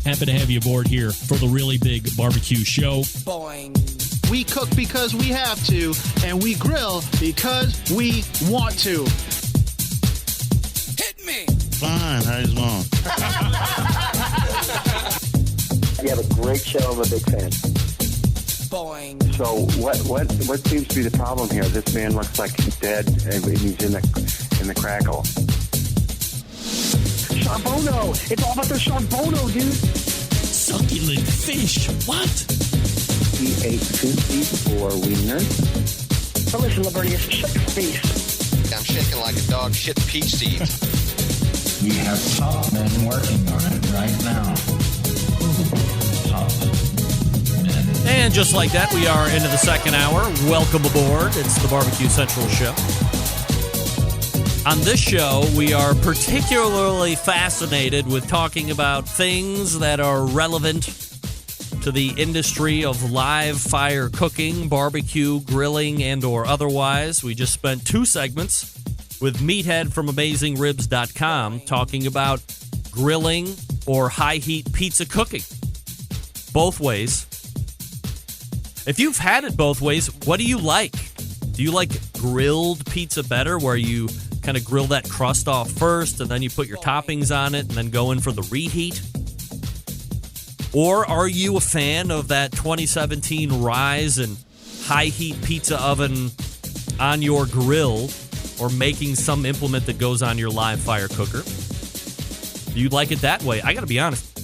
Happy to have you aboard here for the Really Big Barbecue Show. Boing. We cook because we have to, and we grill because we want to. Hit me! Fine, how's long? You have a great show. I'm a big fan. Boing. So what seems to be the problem here? This man looks like he's dead, and he's in the crackle. Charbono! It's all about the charbono, dude! Succulent fish. What? He ate 54 wieners. Now listen, Libertius, shut your face. I'm shaking like a dog shit peach seeds. We have top men working on it right now. Top men. And just like that, we are into the second hour. Welcome aboard. It's the Barbecue Central Show. On this show, we are particularly fascinated with talking about things that are relevant to the industry of live fire cooking, barbecue, grilling, and or otherwise. We just spent 2 segments with Meathead from AmazingRibs.com talking about grilling or high-heat pizza cooking. Both ways. If you've had it both ways, what do you like? Do you like grilled pizza better, where you kind of grill that crust off first and then you put your toppings on it and then go in for the reheat? Or are you a fan of that 2017 rise in high-heat pizza oven on your grill, or making some implement that goes on your live fire cooker? Do you like it that way? I got to be honest.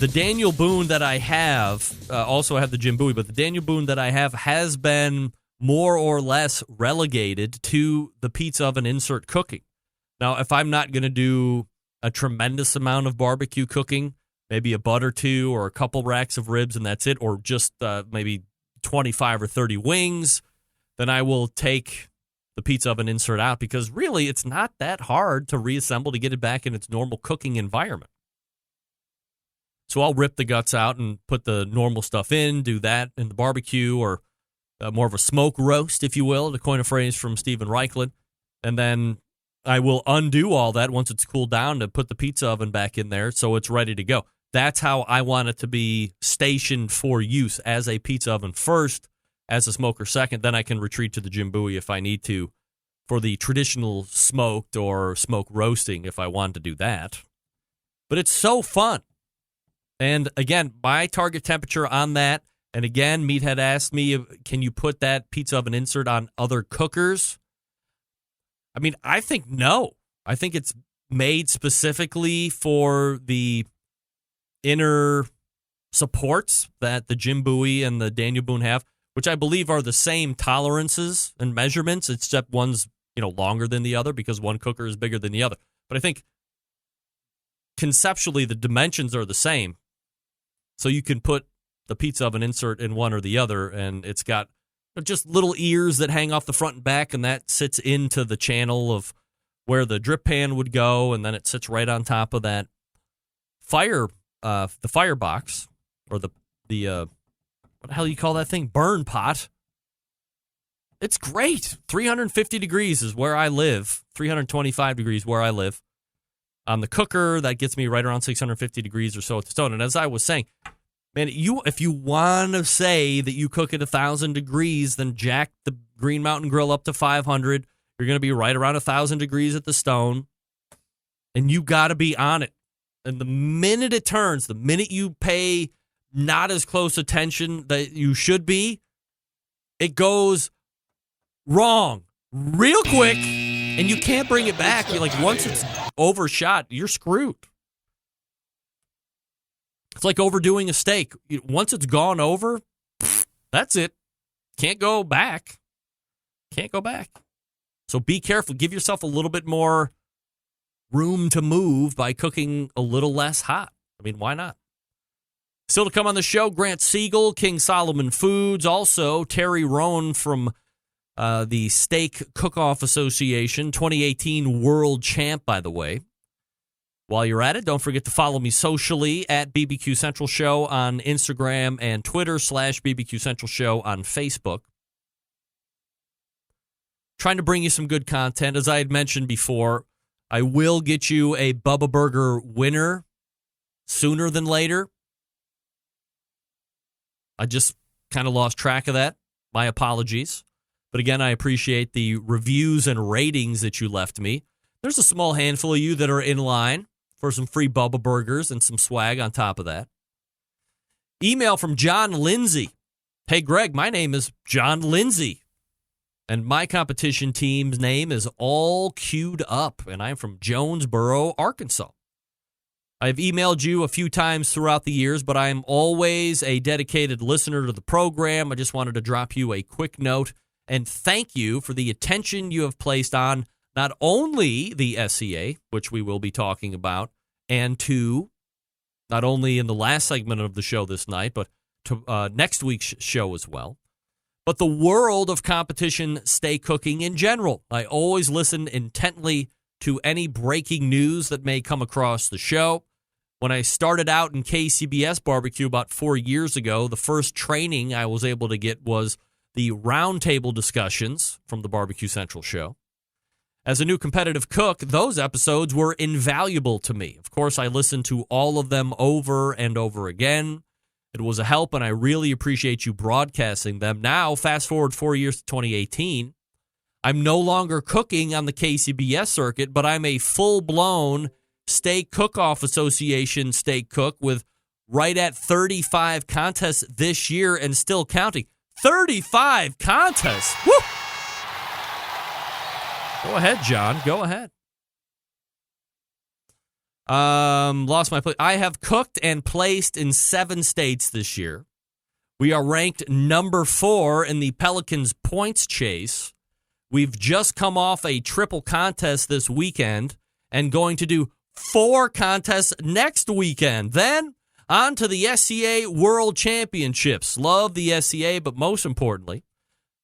The Daniel Boone that I have, also I have the Jim Bowie, but the Daniel Boone that I have has been more or less relegated to the pizza oven insert cooking. Now, if I'm not going to do a tremendous amount of barbecue cooking, maybe a butt or two or a couple racks of ribs and that's it, or just maybe 25 or 30 wings, then I will take the pizza oven insert out, because really it's not that hard to reassemble to get it back in its normal cooking environment. So I'll rip the guts out and put the normal stuff in, do that in the barbecue, or more of a smoke roast, if you will, to coin a phrase from Steven Reichland. And then I will undo all that once it's cooled down to put the pizza oven back in there so it's ready to go. That's how I want it to be stationed for use, as a pizza oven first, as a smoker second. Then I can retreat to the Jim Bowie if I need to for the traditional smoked or smoke roasting if I want to do that. But it's so fun. And again, my target temperature on that, and again, Meathead asked me, can you put that pizza oven insert on other cookers? I mean, I think no. I think it's made specifically for the inner supports that the Jim Bowie and the Daniel Boone have, which I believe are the same tolerances and measurements, except one's longer than the other because one cooker is bigger than the other. But I think conceptually the dimensions are the same. So you can put the pizza oven insert in one or the other, and it's got just little ears that hang off the front and back, and that sits into the channel of where the drip pan would go, and then it sits right on top of that fire box, or the what the hell do you call that thing? Burn pot. It's great. 350 degrees is where I live. 325 degrees where I live. On the cooker, that gets me right around 650 degrees or so at the stone. And as I was saying, man, if you want to say that you cook at 1,000 degrees, then jack the Green Mountain Grill up to 500. You're going to be right around 1,000 degrees at the stone. And you got to be on it. And the minute it turns, the minute you pay not as close attention that you should be, it goes wrong real quick, and you can't bring it back. You're like, once it's overshot, you're screwed. It's like overdoing a steak. Once it's gone over, that's it. Can't go back. Can't go back. So be careful. Give yourself a little bit more room to move by cooking a little less hot. I mean, why not? Still to come on the show, Grant Siegel, King Solomon Foods. Also, Terry Rohn from the Steak Cook-Off Association, 2018 world champ, by the way. While you're at it, don't forget to follow me socially at BBQ Central Show on Instagram and Twitter /BBQ Central Show on Facebook. Trying to bring you some good content. As I had mentioned before, I will get you a Bubba Burger winner sooner than later. I just kind of lost track of that. My apologies. But again, I appreciate the reviews and ratings that you left me. There's a small handful of you that are in line for some free Bubba Burgers and some swag on top of that. Email from John Lindsay. Hey, Greg, my name is John Lindsay, and my competition team's name is all queued up, and I'm from Jonesboro, Arkansas. I've emailed you a few times throughout the years, but I'm always a dedicated listener to the program. I just wanted to drop you a quick note and thank you for the attention you have placed on not only the SCA, which we will be talking about, and to not only in the last segment of the show this night, but to next week's show as well, but the world of competition steak cooking in general. I always listen intently to any breaking news that may come across the show. When I started out in KCBS barbecue about 4 years ago, the first training I was able to get was the roundtable discussions from the Barbecue Central show. As a new competitive cook, those episodes were invaluable to me. Of course, I listened to all of them over and over again. It was a help, and I really appreciate you broadcasting them. Now, fast forward 4 years to 2018, I'm no longer cooking on the KCBS circuit, but I'm a full-blown Steak Cook-Off Association steak cook with right at 35 contests this year and still counting. 35 contests! Woo! Go ahead, John. Go ahead. Lost my place. I have cooked and placed in 7 states this year. We are ranked number 4 in the Pelicans points chase. We've just come off a triple contest this weekend and going to do 4 contests next weekend. Then on to the SCA World Championships. Love the SCA, but most importantly,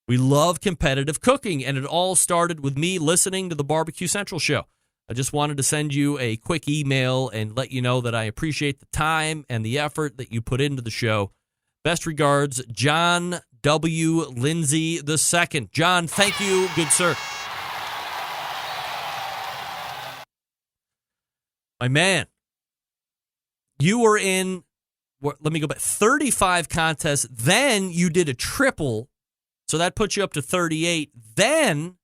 we love competitive cooking, and it all started with me listening to the Barbecue Central show. I just wanted to send you a quick email and let you know that I appreciate the time and the effort that you put into the show. Best regards, John W. Lindsay II. John, thank you. Good sir. My man, you were in, let me go back, 35 contests. Then you did a triple, so that puts you up to 38. Then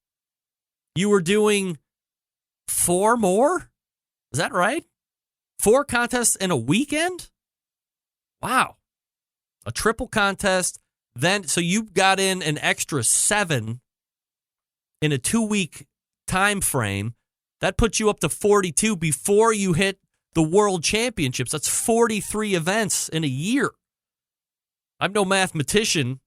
you were doing 4 more? Is that right? 4 contests in a weekend? Wow. A triple contest. Then, so you got in an extra 7 in a 2-week time frame. That puts you up to 42 before you hit the World Championships. That's 43 events in a year. I'm no mathematician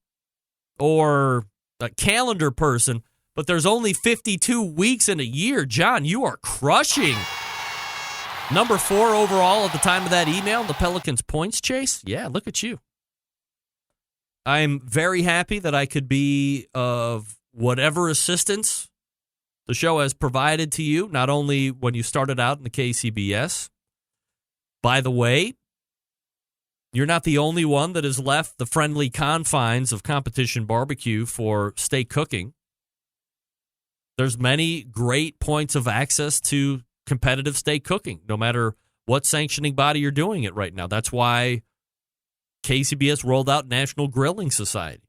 or a calendar person, but there's only 52 weeks in a year. John, you are crushing. Number 4 overall at the time of that email, the Pelicans points chase. Yeah, look at you. I'm very happy that I could be of whatever assistance the show has provided to you, not only when you started out in the KCBS. By the way, you're not the only one that has left the friendly confines of competition barbecue for steak cooking. There's many great points of access to competitive steak cooking, no matter what sanctioning body you're doing it right now. That's why KCBS rolled out National Grilling Society.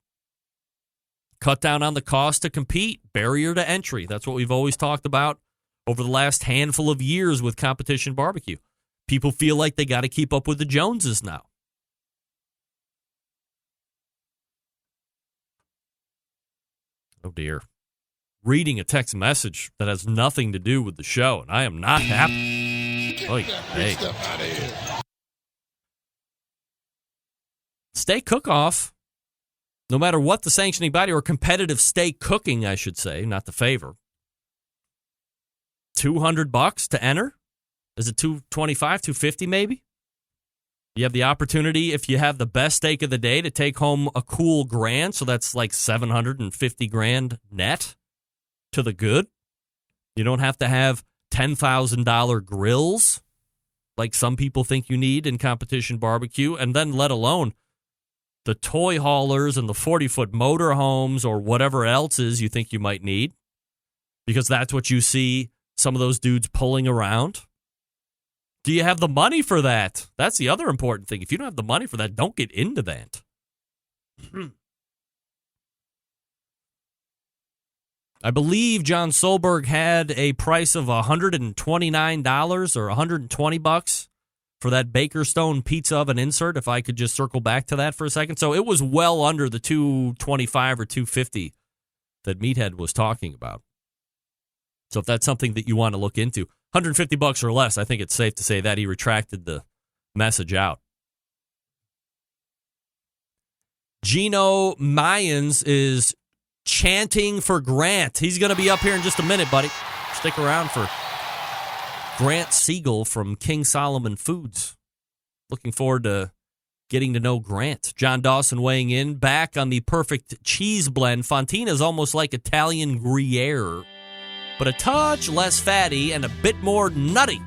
Cut down on the cost to compete, barrier to entry. That's what we've always talked about over the last handful of years with competition barbecue. People feel like they got to keep up with the Joneses now. Oh, dear. Reading a text message that has nothing to do with the show, and I am not happy. Oy, hey. Steak cook-off, no matter what the sanctioning body, or competitive steak cooking, I should say, not the favor. $200 to enter? Is it $225, $250 maybe? You have the opportunity, if you have the best steak of the day, to take home a cool grand, so that's like $750,000 net to the good. You don't have to have $10,000 grills like some people think you need in competition barbecue, and then let alone the toy haulers and the 40-foot motor homes or whatever else is you think you might need, because that's what you see some of those dudes pulling around. Do you have the money for that? That's the other important thing. If you don't have the money for that, don't get into that. I believe John Solberg had a price of $129 or $120 for that Bakerstone pizza oven insert, if I could just circle back to that for a second. So it was well under the $225 or $250 that Meathead was talking about. So if that's something that you want to look into, $150 or less, I think it's safe to say that he retracted the message out. Gino Mayans is chanting for Grant. He's going to be up here in just a minute, buddy. Stick around for Grant Siegel from King Solomon Foods. Looking forward to getting to know Grant. John Dawson weighing in, back on the perfect cheese blend. Fontina is almost like Italian Gruyere, but a touch less fatty and a bit more nutty.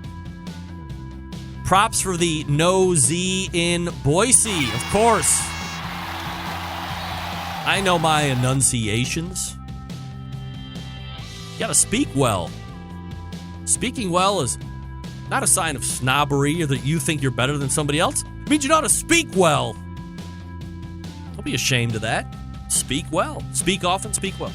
Props for the no Z in Boise, of course. I know my enunciations. You gotta speak well. Speaking well is not a sign of snobbery or that you think you're better than somebody else. It means you know how to speak well. Don't be ashamed of that. Speak well. Speak often, speak well.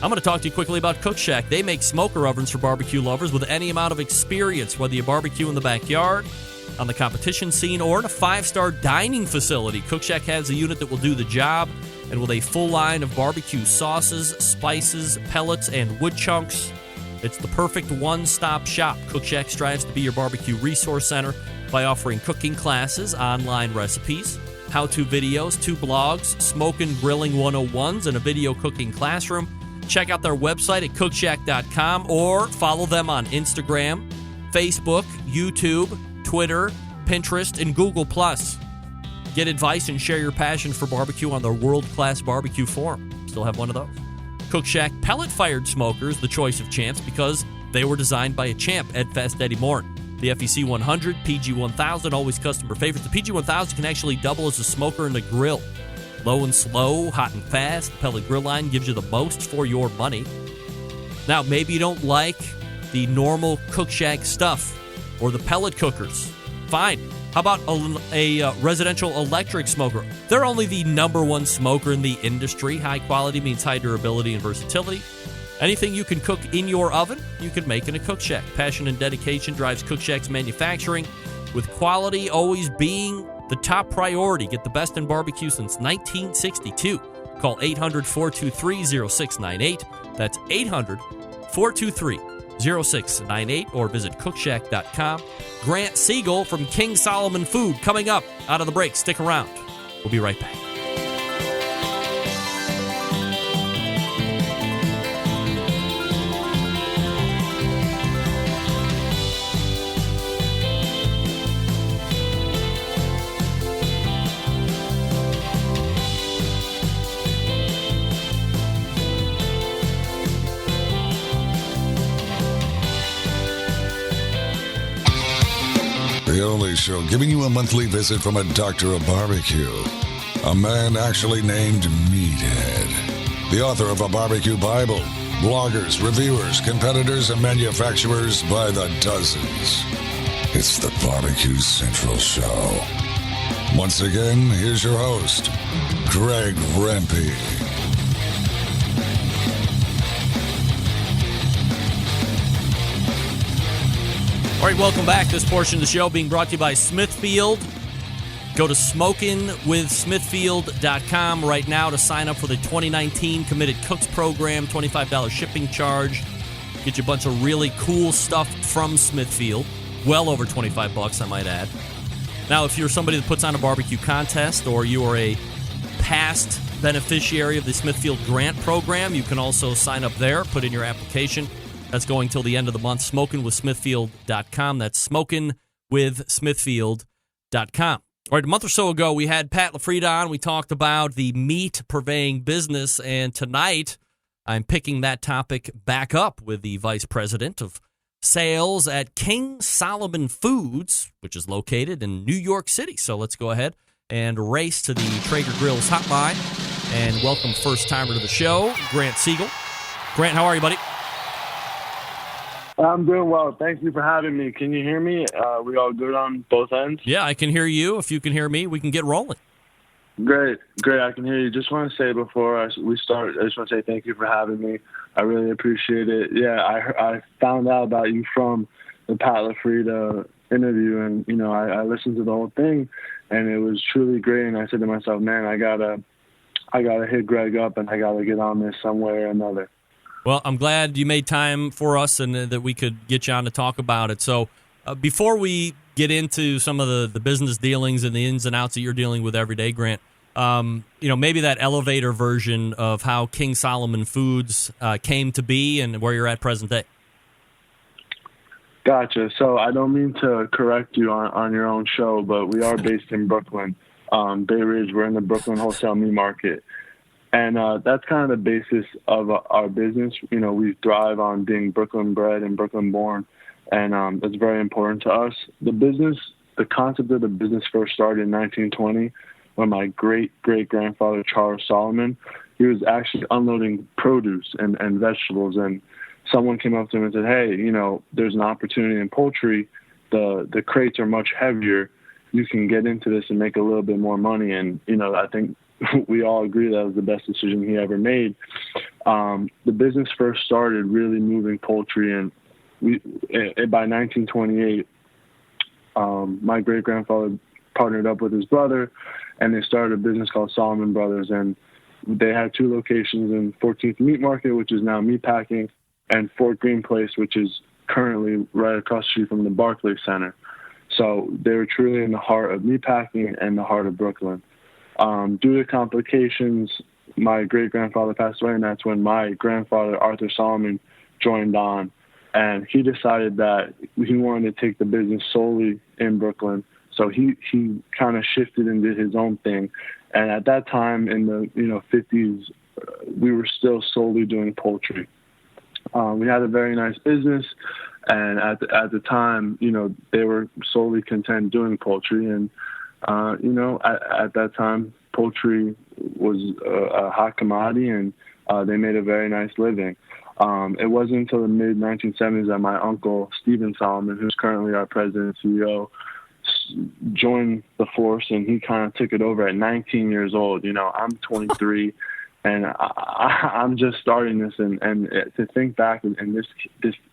I'm going to talk to you quickly about Cook Shack. They make smoker ovens for barbecue lovers with any amount of experience, whether you barbecue in the backyard, on the competition scene, or in a 5-star dining facility. Cook Shack has a unit that will do the job, and with a full line of barbecue sauces, spices, pellets, and wood chunks, it's the perfect one-stop shop. Cook Shack strives to be your barbecue resource center by offering cooking classes, online recipes, how-to videos, 2 blogs, smoke and grilling 101s, and a video cooking classroom. Check out their website at cookshack.com or follow them on Instagram, Facebook, YouTube, Twitter, Pinterest, and Google+. Get advice and share your passion for barbecue on their world-class barbecue forum. Still have one of those. Cook Shack pellet-fired smokers, the choice of champs, because they were designed by a champ, Ed Fest Eddie Morin. The FEC 100, PG 1000, always customer favorites. The PG 1000 can actually double as a smoker and a grill. Low and slow, hot and fast, the pellet grill line gives you the most for your money. Now, maybe you don't like the normal Cook Shack stuff or the pellet cookers. Fine. How about a residential electric smoker? They're only the #1 smoker in the industry. High quality means high durability and versatility. Anything you can cook in your oven, you can make in a Cook Shack. Passion and dedication drives Cook Shack's manufacturing, with quality always being the top priority. Get the best in barbecue since 1962. Call 800-423-0698. That's 800-423-0698 or visit cookshack.com. Grant Siegel from King Solomon Food coming up out of the break. Stick around. We'll be right back. The only show giving you a monthly visit from a doctor of barbecue. A man actually named Meathead. The author of a barbecue Bible. Bloggers, reviewers, competitors, and manufacturers by the dozens. It's the Barbecue Central Show. Once again, here's your host, Greg Rempe. All right, welcome back. This portion of the show being brought to you by Smithfield. Go to smokinwithsmithfield.com right now to sign up for the 2019 Committed Cooks Program, $25 shipping charge. Get you a bunch of really cool stuff from Smithfield. Well over $25, I might add. Now, if you're somebody that puts on a barbecue contest or you are a past beneficiary of the Smithfield Grant Program, you can also sign up there, put in your application. That's going till the end of the month. Smokinwithsmithfield.com. That's smokinwithsmithfield.com. All right, a month or so ago, we had Pat LaFrieda on. We talked about the meat purveying business, and tonight I'm picking that topic back up with the Vice President of Sales at King Solomon Foods, which is located in New York City. So let's go ahead and race to the Traeger Grills hotline and welcome first-timer to the show, Grant Siegel. Grant, how are you, buddy? I'm doing well. Thank you for having me. Can you hear me? We all good on both ends? Yeah, I can hear you. If you can hear me, we can get rolling. Great. I can hear you. Just want to say before we start, I just want to say thank you for having me. I really appreciate it. Yeah, I found out about you from the Pat LaFrieda interview, and I listened to the whole thing, and it was truly great. And I said to myself, man, I gotta hit Greg up, and I gotta get on this some way or another. Well, I'm glad you made time for us and that we could get you on to talk about it. So before we get into some of the business dealings and the ins and outs that you're dealing with every day, Grant, maybe that elevator version of how King Solomon Foods came to be and where you're at present day. Gotcha. So I don't mean to correct you on your own show, but we are based in Brooklyn, Bay Ridge. We're in the Brooklyn wholesale meat market. And that's kind of the basis of our business. We thrive on being Brooklyn bred and Brooklyn born, and that's very important to us. The concept of the business first started in 1920 when my great-great-grandfather, Charles Solomon, he was actually unloading produce and vegetables, and someone came up to him and said, hey, there's an opportunity in poultry. The crates are much heavier. You can get into this and make a little bit more money. And, I think we all agree that was the best decision he ever made. The business first started really moving poultry, and by 1928, my great-grandfather partnered up with his brother, and they started a business called Solomon Brothers. And they had 2 locations in 14th Meat Market, which is now Meatpacking, and Fort Greene Place, which is currently right across the street from the Barclays Center. So they were truly in the heart of meatpacking and the heart of Brooklyn. Due to complications, my great-grandfather passed away, and that's when my grandfather, Arthur Solomon, joined on. And he decided that he wanted to take the business solely in Brooklyn. So he kind of shifted and did his own thing. And at that time in the 50s, we were still solely doing poultry. We had a very nice business, and at the time, they were solely content doing poultry. And at that time, poultry was a hot commodity, and they made a very nice living. It wasn't until the mid-1970s that my uncle, Stephen Solomon, who's currently our president and CEO, joined the force, and he kind of took it over at 19 years old. I'm 23, and I'm just starting this, and to think back, and this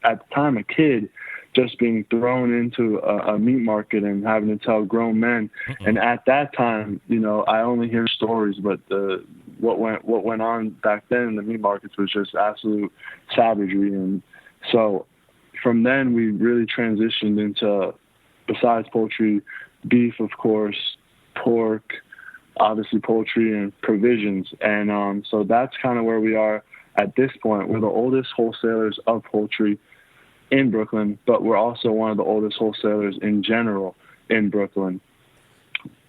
at the time, a kid just being thrown into a meat market and having to tell grown men. Mm-hmm. And at that time, I only hear stories, but what went on back then in the meat markets was just absolute savagery. And so from then we really transitioned into, besides poultry, beef, of course, pork, obviously poultry, and provisions. And so that's kind of where we are at this point. We're the oldest wholesalers of poultry in Brooklyn, but we're also one of the oldest wholesalers in general in Brooklyn.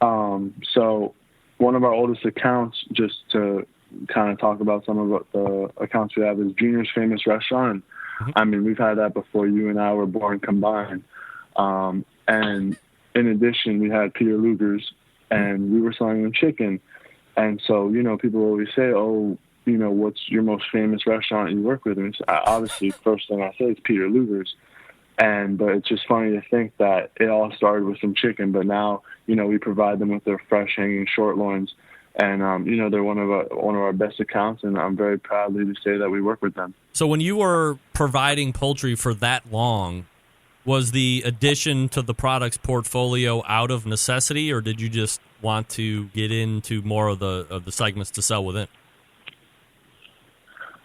So one of our oldest accounts, just to kind of talk about some of the accounts we have, is Junior's Famous Restaurant. Mm-hmm. I mean, we've had that before you and I were born combined. And in addition, we had Peter Luger's, and we were selling them chicken. And so, people always say, oh, what's your most famous restaurant you work with? And obviously, first thing I say is Peter Luger's. But it's just funny to think that it all started with some chicken, but now, we provide them with their fresh hanging short loins. And, they're one of our best accounts, and I'm very proudly to say that we work with them. So when you were providing poultry for that long, was the addition to the product's portfolio out of necessity, or did you just want to get into more of the segments to sell within?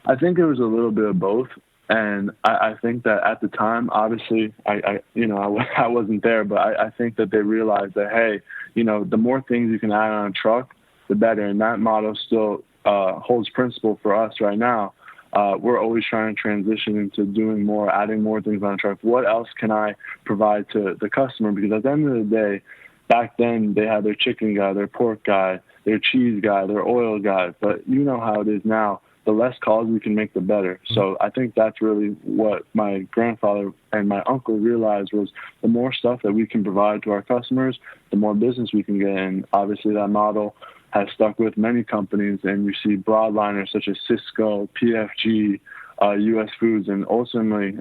I think it was a little bit of both, and I think that at the time, obviously, I wasn't there, but I think that they realized that, hey, the more things you can add on a truck, the better, and that motto still holds principle for us right now. We're always trying to transition into doing more, adding more things on a truck. What else can I provide to the customer? Because at the end of the day, back then they had their chicken guy, their pork guy, their cheese guy, their oil guy, but you know how it is now. The less calls we can make, the better. So I think that's really what my grandfather and my uncle realized, was the more stuff that we can provide to our customers, the more business we can get. And obviously that model has stuck with many companies, and you see broadliners such as Cisco, PFG, U.S. foods, and ultimately,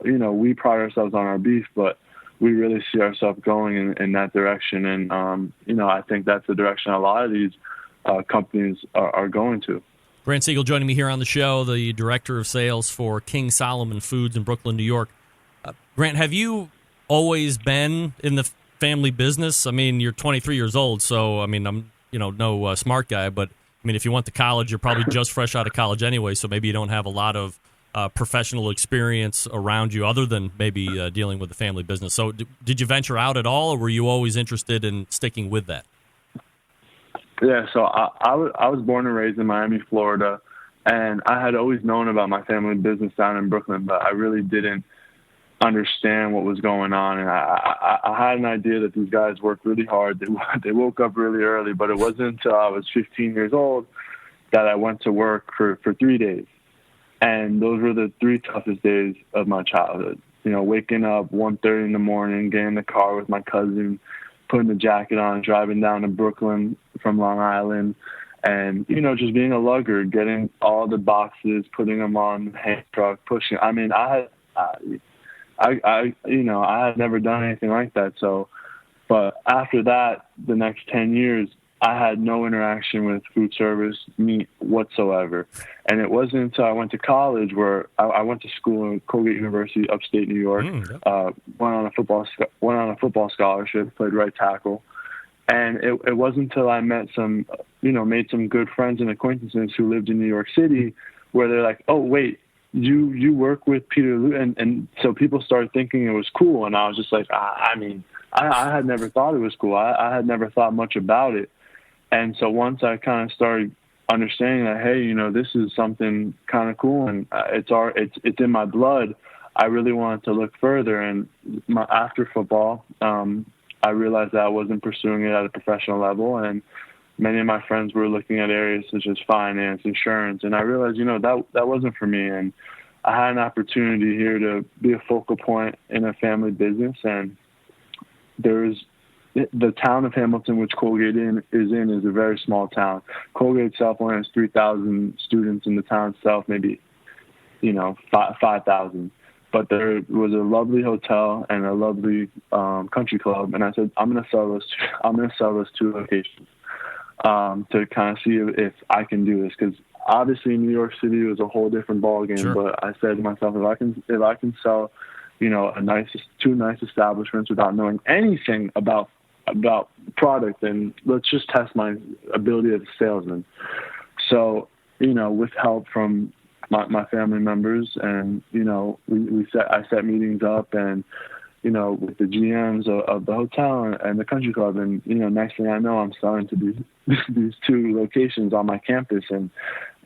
we pride ourselves on our beef, but we really see ourselves going in that direction. And, I think that's the direction a lot of these companies are going to. Grant Siegel joining me here on the show, the director of sales for King Solomon Foods in Brooklyn, New York. Grant, have you always been in the family business? I mean, you're 23 years old, so, I mean, I'm, no smart guy, but, I mean, if you went to college, you're probably just fresh out of college anyway, so maybe you don't have a lot of professional experience around you other than maybe dealing with the family business. So did you venture out at all, or were you always interested in sticking with that? Yeah, so I was born and raised in Miami, Florida, and I had always known about my family business down in Brooklyn, but I really didn't understand what was going on. And I had an idea that these guys worked really hard. They woke up really early, but it wasn't until I was 15 years old that I went to work for 3 days. And those were the 3 toughest days of my childhood. Waking up 1:30 in the morning, getting in the car with my cousin, putting the jacket on, driving down to Brooklyn from Long Island, and, just being a lugger, getting all the boxes, putting them on the hand truck, pushing. I mean, I had never done anything like that. So, but after that, the next 10 years, I had no interaction with food service, meat whatsoever. And it wasn't until I went to college where I went to school in Colgate University, upstate New York, went on a football scholarship, played right tackle. And it wasn't until I met made some good friends and acquaintances who lived in New York City where they're like, oh, wait, you work with Peter Lou. And so people started thinking it was cool. And I was just like, I had never thought it was cool. I had never thought much about it. And so once I kind of started understanding that, hey, this is something kind of cool and it's in my blood, I really wanted to look further. And after football, I realized that I wasn't pursuing it at a professional level. And many of my friends were looking at areas such as finance, insurance. And I realized, that wasn't for me. And I had an opportunity here to be a focal point in a family business. And there's the town of Hamilton, which Colgate is a very small town. Colgate itself only has 3,000 students in the town itself, maybe, 5,000. But there was a lovely hotel and a lovely country club, and I said, I'm going to sell those 2 locations to kind of see if I can do this, because obviously New York City was a whole different ballgame. Sure. But I said to myself, if I can sell, 2 nice establishments without knowing anything about product, and let's just test my ability as a salesman. So, with help from my family members, and, I set meetings up, and, with the GMs of the hotel and the country club. And, next thing I know, I'm selling to these 2 locations on my campus. And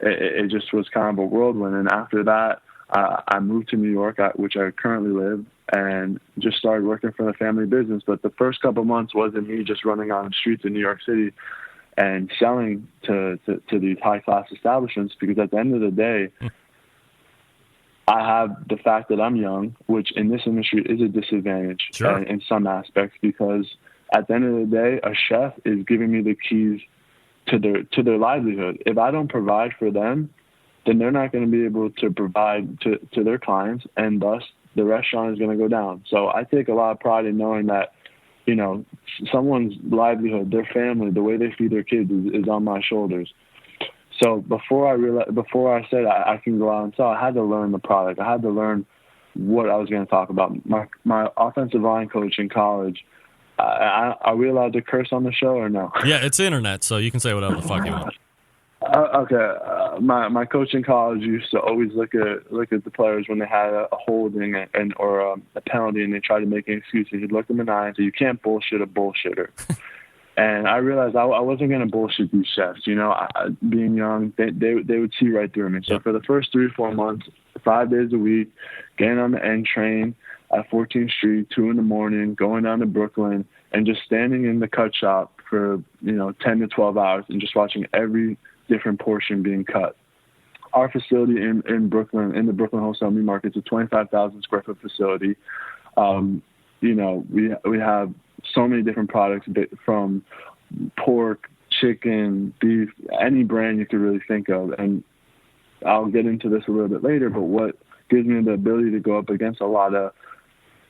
it just was kind of a whirlwind. And after that, I moved to New York, which I currently live, and just started working for the family business. But the first couple of months wasn't me just running on the streets in New York City and selling to these high-class establishments, because at the end of the day, I have the fact that I'm young, which in this industry is a disadvantage. Sure. In some aspects, because at the end of the day, a chef is giving me the keys to their livelihood. If I don't provide for them, then they're not going to be able to provide to their clients, and thus the restaurant is going to go down. So I take a lot of pride in knowing that, someone's livelihood, their family, the way they feed their kids is on my shoulders. So before I said I can go out and sell, I had to learn the product. I had to learn what I was going to talk about. My offensive line coach in college, are we allowed to curse on the show or no? Yeah, it's internet, so you can say whatever the fuck you want. Okay. My coach in college used to always look at the players when they had a holding or a penalty, and they tried to make an excuse. He'd look them in the eye and say, "You can't bullshit a bullshitter." And I realized I wasn't going to bullshit these chefs. Being young, they would see right through me. So for the first 3 or 4 months, 5 days a week, getting on the N train at 14th Street, 2 a.m, going down to Brooklyn, and just standing in the cut shop for 10 to 12 hours and just watching every different portion being cut. Our facility in Brooklyn, in the Brooklyn Wholesale Meat Market, is a 25,000 square foot facility. We have so many different products, from pork, chicken, beef, any brand you could really think of. And I'll get into this a little bit later, but what gives me the ability to go up against a lot of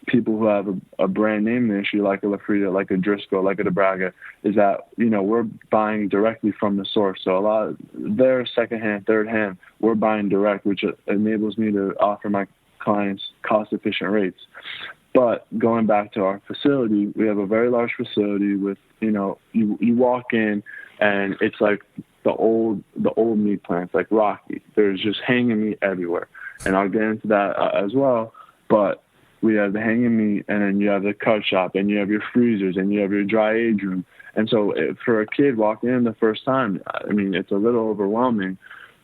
people who have a brand name in the industry, like a Lafrida, like a Driscoll, like a DeBraga, is that, we're buying directly from the source. So a lot of their secondhand, third hand, we're buying direct, which enables me to offer my clients cost-efficient rates. But going back to our facility, we have a very large facility with, you walk in and it's like the old meat plants, like Rocky. There's just hanging meat everywhere. And I'll get into that as well. But we have the hanging meat, and then you have the cut shop, and you have your freezers, and you have your dry age room. And so for a kid walking in the first time, I mean, it's a little overwhelming.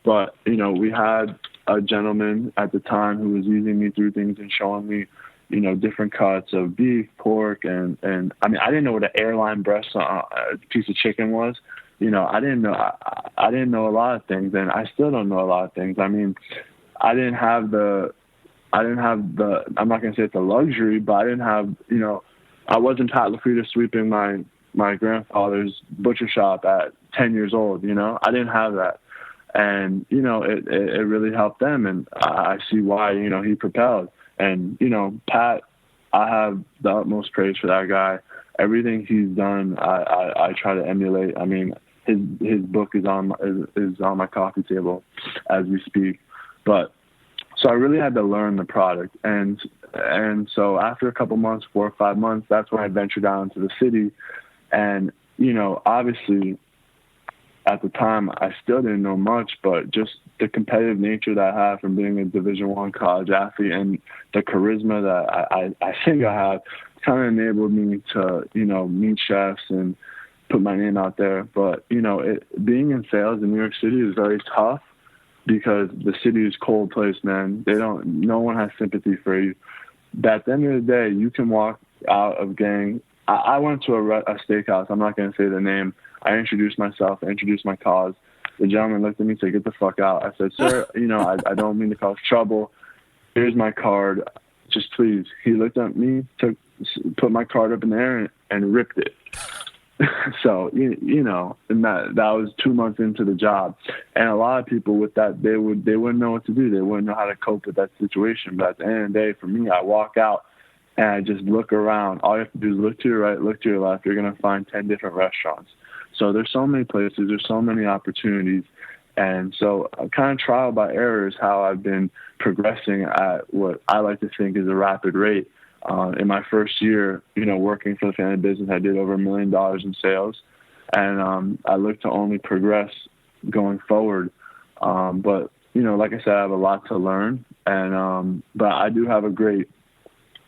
But, we had a gentleman at the time who was easing me through things and showing me, different cuts of beef, pork, and I mean, I didn't know what an airline breast piece of chicken was. I didn't know a lot of things, and I still don't know a lot of things. I mean, I didn't have the, I'm not going to say it's a luxury, but I didn't have, I wasn't Pat Lafrida sweeping my grandfather's butcher shop at 10 years old, I didn't have that. And, it really helped them. And I see why, he propelled. And, Pat, I have the utmost praise for that guy. Everything he's done, I try to emulate. I mean, his book is on my coffee table as we speak. But so I really had to learn the product. And so after a couple months, 4 or 5 months, that's when I ventured out into the city. And, obviously at the time I still didn't know much, but just the competitive nature that I have from being a Division I college athlete and the charisma that I think I have kind of enabled me to, meet chefs and put my name out there. But, being in sales in New York City is very tough because the city is a cold place, man. No one has sympathy for you. But at the end of the day, you can walk out of gang. I went to a steakhouse. I'm not going to say the name. I introduced myself, I introduced my cause. The gentleman looked at me and said, "Get the fuck out." I said, "Sir, I don't mean to cause trouble. Here's my card. Just please." He looked at me, put my card up in the air and ripped it. So, and that was 2 months into the job. And a lot of people with that, they wouldn't know what to do. They wouldn't know how to cope with that situation. But at the end of the day, for me, I walk out and I just look around. All you have to do is look to your right, look to your left. You're going to find 10 different restaurants. So there's so many places, there's so many opportunities. And so kind of trial by error is how I've been progressing at what I like to think is a rapid rate. In my first year, working for the family business, I did over $1 million in sales, and I look to only progress going forward. But like I said, I have a lot to learn, and but I do have a great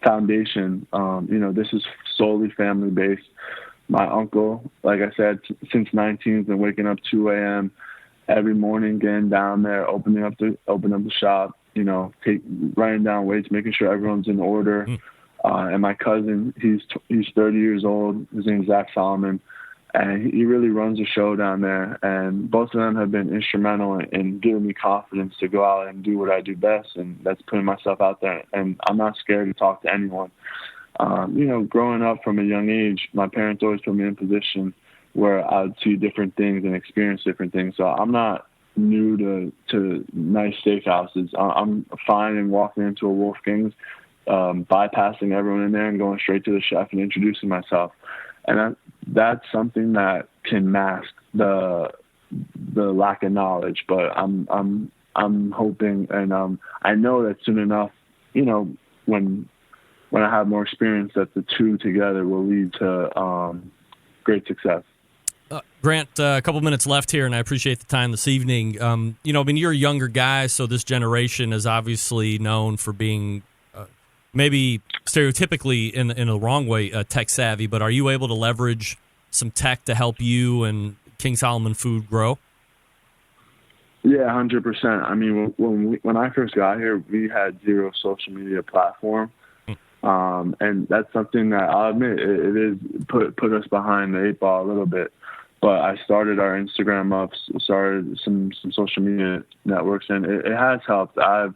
foundation. This is solely family based. My uncle, like I said, since 19, has been waking up 2 a.m. every morning, getting down there, opening up the shop. Writing down weights, making sure everyone's in order. And my cousin, he's 30 years old. His name's Zach Solomon, and he really runs the show down there. And both of them have been instrumental in giving me confidence to go out and do what I do best, and that's putting myself out there. And I'm not scared to talk to anyone. Growing up from a young age, my parents always put me in a position where I would see different things and experience different things. So I'm not new to nice steakhouses. I'm fine in walking into a Wolfgang's, bypassing everyone in there and going straight to the chef and introducing myself. And that's something that can mask the lack of knowledge. But I'm hoping, and I know that soon enough, when I have more experience, that the two together will lead to great success. Grant, a couple minutes left here, and I appreciate the time this evening. You're a younger guy, so this generation is obviously known for being maybe stereotypically in the wrong way tech savvy, but are you able to leverage some tech to help you and King Solomon Food grow? Yeah, 100%. I mean, when I first got here, we had zero social media platform. And that's something that I'll admit it is put us behind the 8 ball a little bit. But I started our Instagram up, started some social media networks, and it has helped. I've,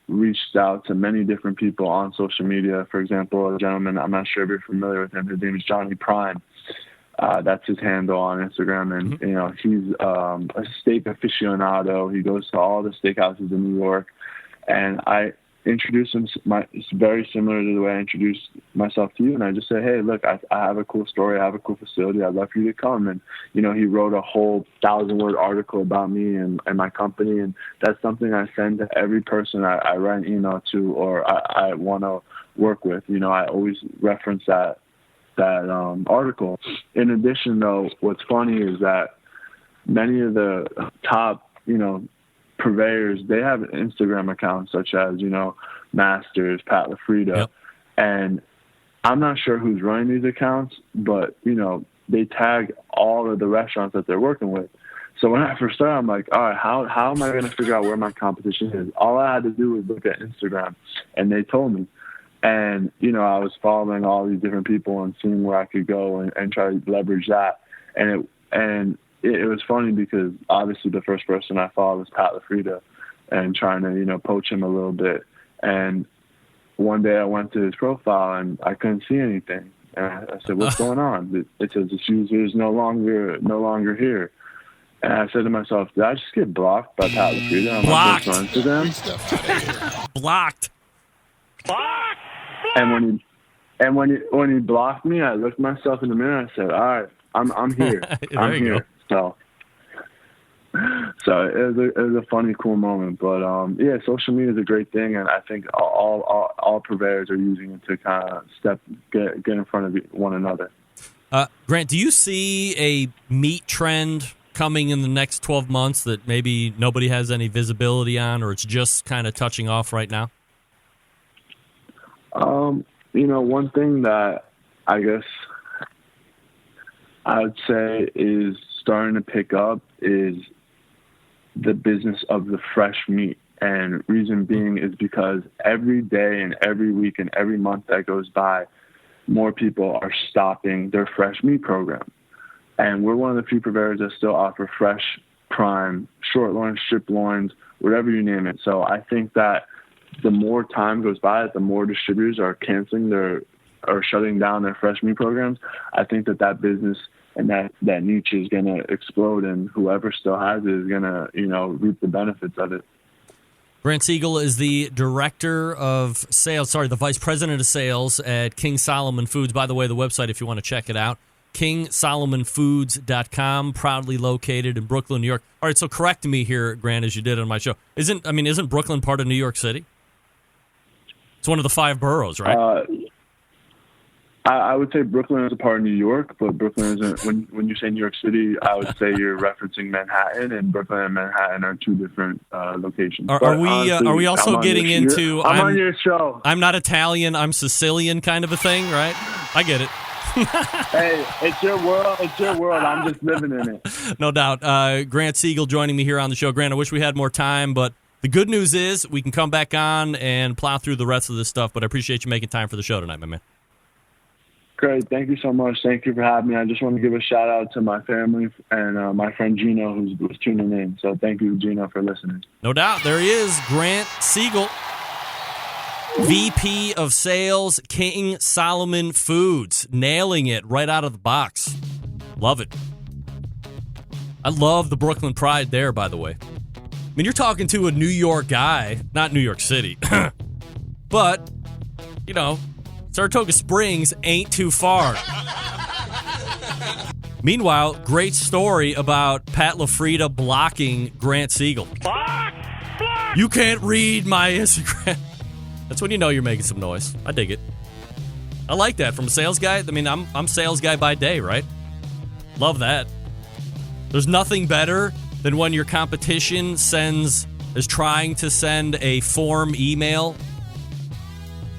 reached out to many different people on social media. For example, a gentleman, I'm not sure if you're familiar with him, his name is Johnny Prime. That's his handle on Instagram. And, you know, he's a steak aficionado. He goes to all the steakhouses in New York. And I introduced him. It's very similar to the way I introduced myself to you. And I just said, hey, look, I have a cool story. I have a cool facility. I'd love for you to come. And, you know, he wrote a whole 1,000-word article about me and my company. And that's something I send to every person I write an email to or I want to work with. You know, I always reference that article. In addition, though, what's funny is that many of the top, you know, purveyors, they have Instagram accounts such as, you know, Masters, Pat LaFrida. Yep. And I'm not sure who's running these accounts, but, you know, they tag all of the restaurants that they're working with. So when I first started, I'm like, all right, how am I going to figure out where my competition is? All I had to do was look at Instagram, and they told me. And, you know, I was following all these different people and seeing where I could go and try to leverage that. And it was funny because obviously the first person I followed was Pat LaFrida and trying to, you know, poach him a little bit. And one day I went to his profile and I couldn't see anything. And I said, what's going on? It says this user is no longer here. And I said to myself, did I just get blocked by Pat LaFrida on my personal Instagram? Blocked. And when he blocked me, I looked myself in the mirror and I said, all right, I'm here. I'm here. Go. So it was a funny, cool moment. But yeah, social media is a great thing, and I think all purveyors are using it to kind of get in front of one another. Grant, do you see a meat trend coming in the next 12 months that maybe nobody has any visibility on, or it's just kind of touching off right now? You know, one thing that I guess I would say is starting to pick up is the business of the fresh meat. And reason being is because every day and every week and every month that goes by, more people are stopping their fresh meat program. And we're one of the few purveyors that still offer fresh, prime, short loins, strip loins, whatever you name it. So I think that the more time goes by, the more distributors are canceling or shutting down their fresh meat programs. I think that business and that niche is going to explode, and whoever still has it is going to, you know, reap the benefits of it. Grant Siegel is the director of sales, the vice president of sales at King Solomon Foods. By the way, the website, if you want to check it out, kingsolomonfoods.com, proudly located in Brooklyn, New York. All right, so correct me here, Grant, as you did on my show. Isn't Brooklyn part of New York City? It's one of the 5 boroughs, right? I would say Brooklyn is a part of New York, but Brooklyn isn't. When you say New York City, I would say you're referencing Manhattan, and Brooklyn and Manhattan are 2 different locations. Are we also getting into? I'm on your show. I'm not Italian. I'm Sicilian, kind of a thing, right? I get it. Hey, it's your world. It's your world. I'm just living in it. No doubt. Grant Siegel joining me here on the show. Grant, I wish we had more time, but the good news is we can come back on and plow through the rest of this stuff. But I appreciate you making time for the show tonight, my man. Great. Thank you so much. Thank you for having me. I just want to give a shout out to my family and my friend Gino, who was tuning in. So thank you, Gino, for listening. No doubt. There he is, Grant Siegel, VP of Sales, King Solomon Foods. Nailing it right out of the box. Love it. I love the Brooklyn pride there, by the way. I mean, you're talking to a New York guy, not New York City, but, you know, Saratoga Springs ain't too far. Meanwhile, great story about Pat LaFrida blocking Grant Siegel. Block! You can't read my Instagram. That's when you know you're making some noise. I dig it. I like that from a sales guy. I mean, I'm sales guy by day, right? Love that. There's nothing better than when your competition is trying to send a form email,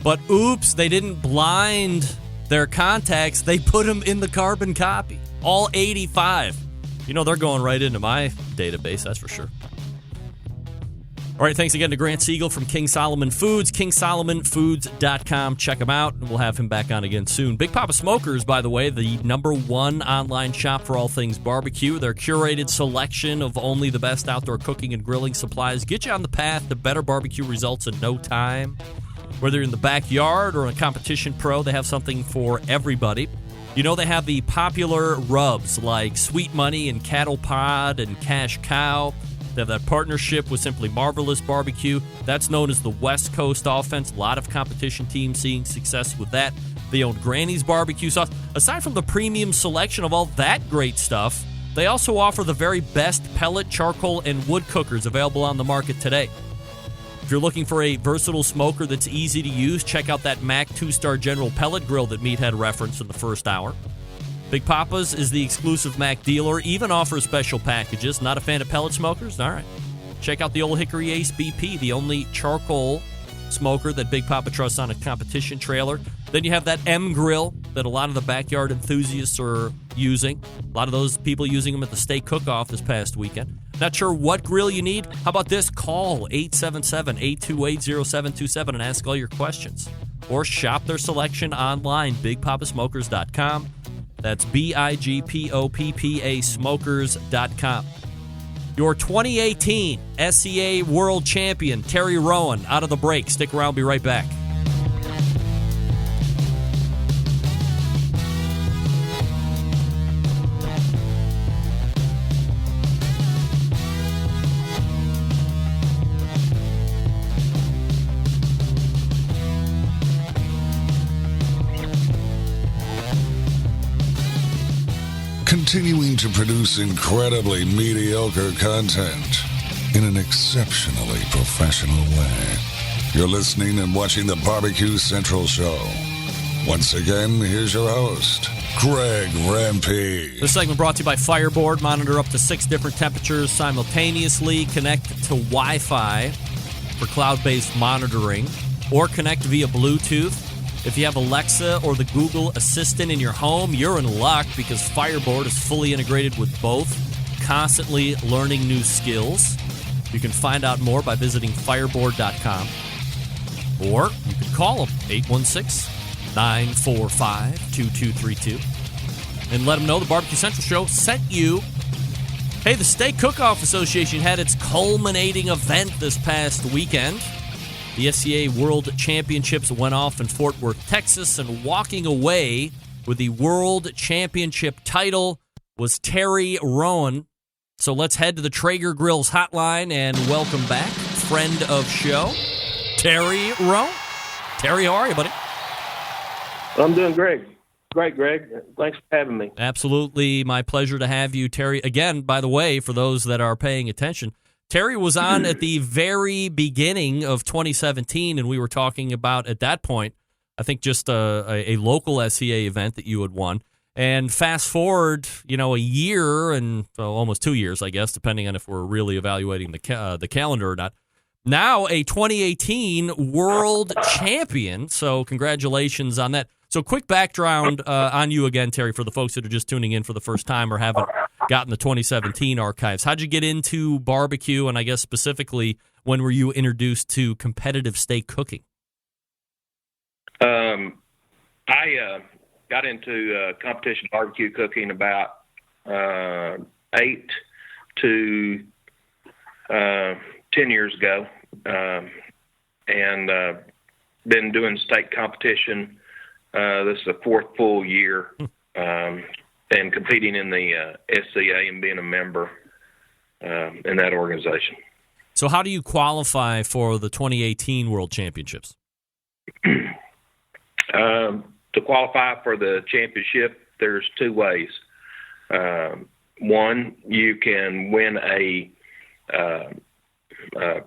but oops, they didn't blind their contacts. They put them in the carbon copy. All 85. You know, they're going right into my database, that's for sure. All right, thanks again to Grant Siegel from King Solomon Foods, kingsolomonfoods.com. Check him out, and we'll have him back on again soon. Big Papa Smokers, by the way, the #1 online shop for all things barbecue. Their curated selection of only the best outdoor cooking and grilling supplies get you on the path to better barbecue results in no time. Whether you're in the backyard or a competition pro, they have something for everybody. You know they have the popular rubs like Sweet Money and Cattle Pod and Cash Cow. They have that partnership with Simply Marvelous Barbecue. That's known as the West Coast Offense. A lot of competition teams seeing success with that. They own Granny's Barbecue Sauce. Aside from the premium selection of all that great stuff, they also offer the very best pellet, charcoal, and wood cookers available on the market today. If you're looking for a versatile smoker that's easy to use, check out that Mac 2-Star General Pellet Grill that Meathead referenced in the first hour. Big Papa's is the exclusive Mac dealer, even offers special packages. Not a fan of pellet smokers? All right. Check out the Old Hickory Ace BP, the only charcoal smoker that Big Papa trusts on a competition trailer. Then you have that M Grill that a lot of the backyard enthusiasts are using. A lot of those people using them at the steak cook-off this past weekend. Not sure what grill you need? How about this? Call 877-828-0727 and ask all your questions. Or shop their selection online, bigpapasmokers.com. That's BIGPOPPA smokers.com. Your 2018 SCA World Champion, Terry Rowan, out of the break. Stick around, be right back. Continuing to produce incredibly mediocre content in an exceptionally professional way. You're listening and watching the Barbecue Central Show. Once again, here's your host, Greg Rampey. This segment brought to you by Fireboard. Monitor up to 6 different temperatures simultaneously. Connect to Wi-Fi for cloud-based monitoring, or connect via Bluetooth. If you have Alexa or the Google Assistant in your home, you're in luck because Fireboard is fully integrated with both, constantly learning new skills. You can find out more by visiting fireboard.com, or you can call them 816-945-2232 and let them know the Barbecue Central Show sent you. Hey, the Steak Cook-Off Association had its culminating event this past weekend. The SCA World Championships went off in Fort Worth, Texas, and walking away with the World Championship title was Terry Rowan. So let's head to the Traeger Grills hotline and welcome back, friend of show, Terry Rowan. Terry, how are you, buddy? I'm doing great. Great, Greg. Thanks for having me. Absolutely my pleasure to have you, Terry. Again, by the way, for those that are paying attention, Terry was on at the very beginning of 2017, and we were talking about, at that point, I think just a local SCA event that you had won. And fast forward, a year and almost 2 years, I guess, depending on if we're really evaluating the calendar or not. Now a 2018 world champion, so congratulations on that. So quick background on you again, Terry, for the folks that are just tuning in for the first time or haven't gotten the 2017 archives. How'd you get into barbecue, and I guess specifically, when were you introduced to competitive steak cooking? I got into competition barbecue cooking about 8 to 10 years ago, and been doing steak competition. This is the 4th full year, and competing in the SCA and being a member in that organization. So how do you qualify for the 2018 World Championships? To qualify for the championship, there's 2 ways. One, you can win a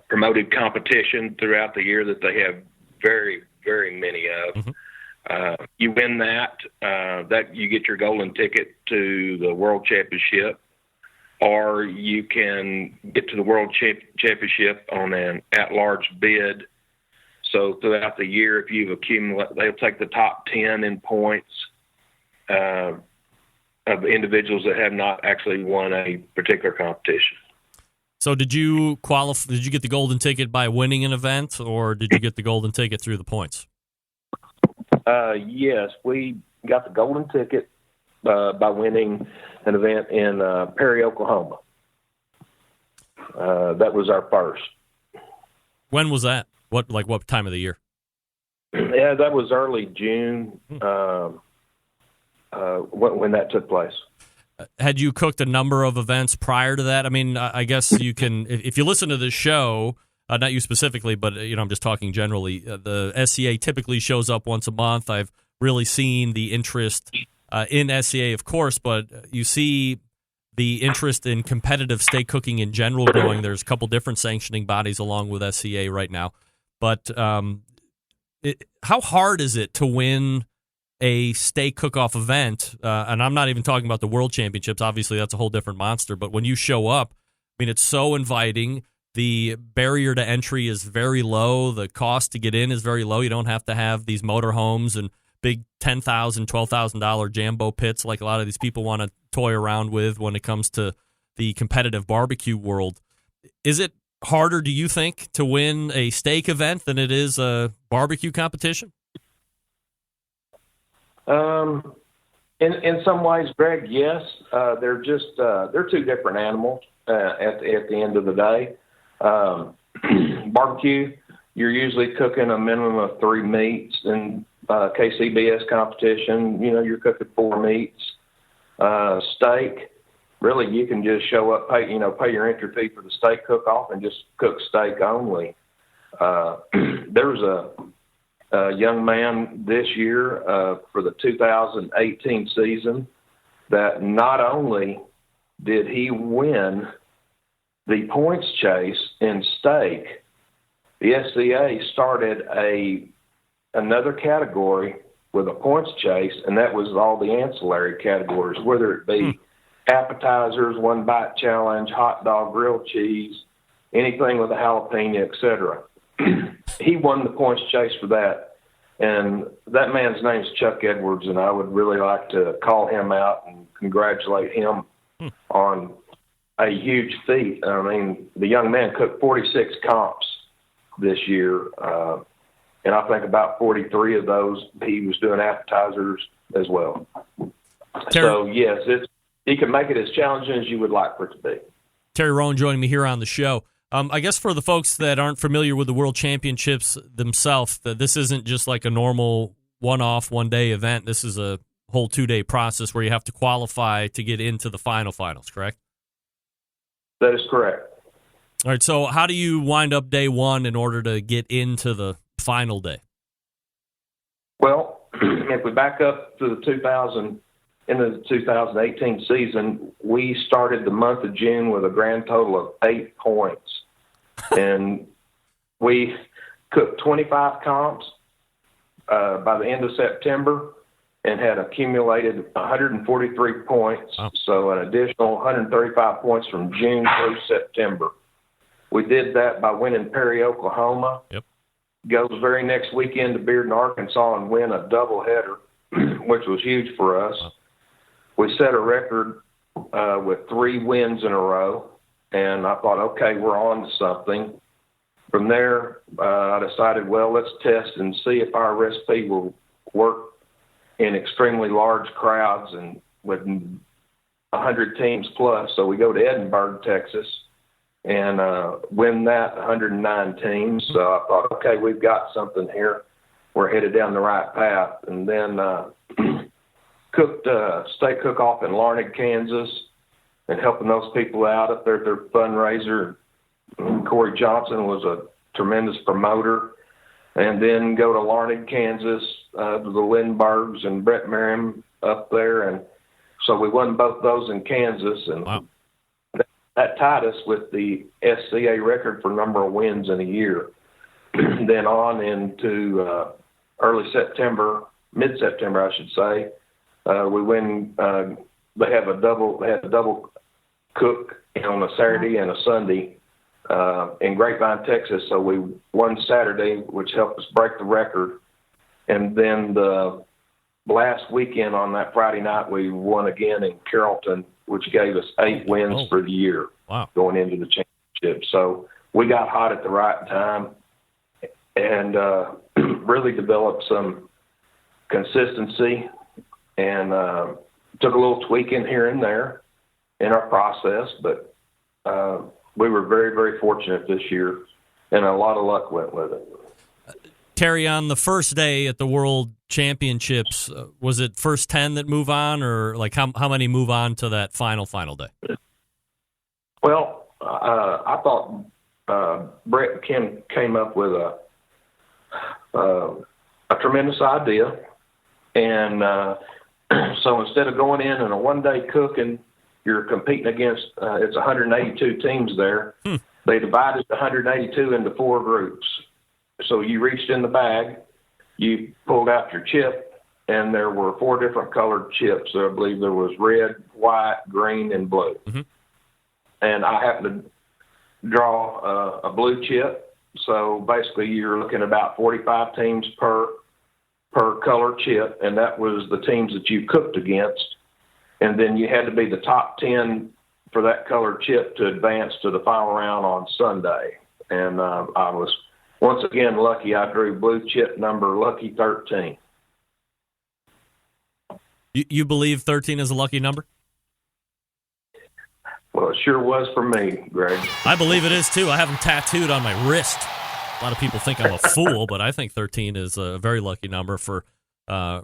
promoted competition throughout the year that they have very, very many of. Mm-hmm. You win that you get your golden ticket to the World Championship, or you can get to the World Championship on an at-large bid. So throughout the year, if you've accumulated, they'll take the top 10 in points of individuals that have not actually won a particular competition. So did you qualify? Did you get the golden ticket by winning an event, or did you get the golden ticket through the points? Yes, we got the golden ticket by winning an event in Perry, Oklahoma. That was our first. When was that? What time of the year? Yeah, that was early June. when that took place. Had you cooked a number of events prior to that? I mean, I guess you can, if you listen to this show, not you specifically, but I'm just talking generally. The SCA typically shows up once a month. I've really seen the interest in SCA, of course, but you see the interest in competitive steak cooking in general growing. There's a couple different sanctioning bodies along with SCA right now. But how hard is it to win a steak cook-off event? And I'm not even talking about the World Championships. Obviously, that's a whole different monster. But when you show up, I mean, it's so inviting. The barrier to entry is very low. The cost to get in is very low. You don't have to have these motorhomes and big $10,000, $12,000 Jambo pits like a lot of these people want to toy around with when it comes to the competitive barbecue world. Is it harder, do you think, to win a steak event than it is a barbecue competition? In some ways, Greg, yes. They're two different animals at the end of the day. Barbecue, you're usually cooking a minimum of 3 meats. In KCBS competition, you're cooking 4 meats. Steak, really, you can just show up, pay your entry fee for the steak cook-off and just cook steak only. There was a young man this year for the 2018 season that not only did he win the points chase in steak, the SCA started another category with a points chase, and that was all the ancillary categories, whether it be appetizers, 1-bite challenge, hot dog, grilled cheese, anything with a jalapeno, etc. He won the points chase for that, and that man's name's Chuck Edwards, and I would really like to call him out and congratulate him on a huge feat. I mean, the young man cooked 46 comps this year, and I think about 43 of those he was doing appetizers as well. So, yes, he can make it as challenging as you would like for it to be. Terry Rowan joining me here on the show. I guess for the folks that aren't familiar with the World Championships themselves, this isn't just like a normal one-off, one-day event. This is a whole 2-day process where you have to qualify to get into the finals, correct? That is correct. All right, so how do you wind up day one in order to get into the final day? Well, if we back up to the 2018 season, we started the month of June with a grand total of 8 points. And we cooked 25 comps by the end of September and had accumulated 143 points, so an additional 135 points from June through September. We did that by winning Perry, Oklahoma. Yep. Go the very next weekend to Bearden, Arkansas, and win a doubleheader, which was huge for us. We set a record with 3 wins in a row, and I thought, okay, we're on to something. From there, I decided, well, let's test and see if our recipe will work in extremely large crowds and with 100 teams plus. So we go to Edinburgh, Texas, and win that 109 teams. So I thought, okay, we've got something here. We're headed down the right path. And then cooked steak cook-off in Larned, Kansas, and helping those people out at their fundraiser. Corey Johnson was a tremendous promoter. And then go to Larned, Kansas, to the Lindberghs and Brett Merriam up there. And so we won both those in Kansas. And that tied us with the SCA record for number of wins in a year. Then on into early September, mid-September, I should say, we win. They had a double cook on a Saturday and a Sunday in Grapevine, Texas. So we won Saturday, which helped us break the record. And then the last weekend on that Friday night, we won again in Carrollton, which gave us 8 wins for the year going into the championship. So we got hot at the right time and really developed some consistency and took a little tweaking here and there in our process, but we were very, very fortunate this year, and a lot of luck went with it. Terry, on the first day at the World Championships, was it first 10 that move on, or like how many move on to that final day? Well, I thought Brett and Kim came up with a tremendous idea, and so instead of going in a one-day cooking, you're competing against it's 182 teams there. They divided the 182 into 4 groups. So you reached in the bag, you pulled out your chip, and there were 4 different colored chips. I believe there was red, white, green, and blue. And I happened to draw a blue chip. So basically you're looking at about 45 teams per color chip, and that was the teams that you cooked against. And then you had to be the top 10 for that colored chip to advance to the final round on Sunday. And I was once again lucky. I drew blue chip number lucky 13. You believe 13 is a lucky number? Well, it sure was for me, Greg. I believe it is too. I have them tattooed on my wrist. A lot of people think I'm a fool, but I think 13 is a very lucky number for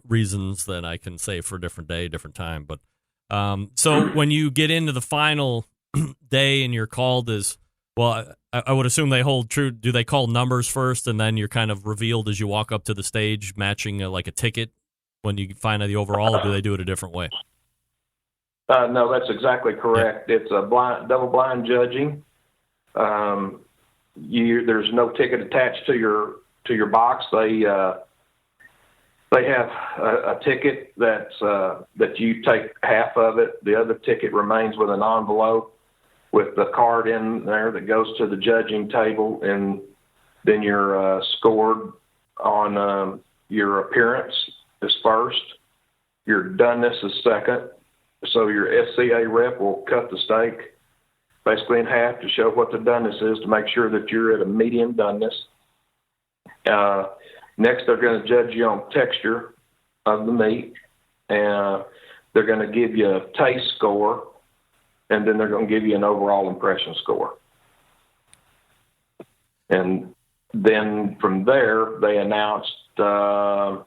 reasons that I can say for a different day, different time. But so when you get into the final day and you're called as, well, I would assume they hold true. Do they call numbers first and then you're kind of revealed as you walk up to the stage matching like a ticket when you find out the overall, or do they do it a different way? No, that's exactly correct. Yeah. It's a double blind judging. There's no ticket attached to your box. They have a ticket that you take half of it. The other ticket remains with an envelope with the card in there that goes to the judging table, and then you're scored on your appearance is first, your doneness is second. So your SCA rep will cut the steak basically in half to show what the doneness is to make sure that you're at a medium doneness. Next, they're going to judge you on texture of the meat, and they're going to give you a taste score, and then they're going to give you an overall impression score. And then from there, they announced the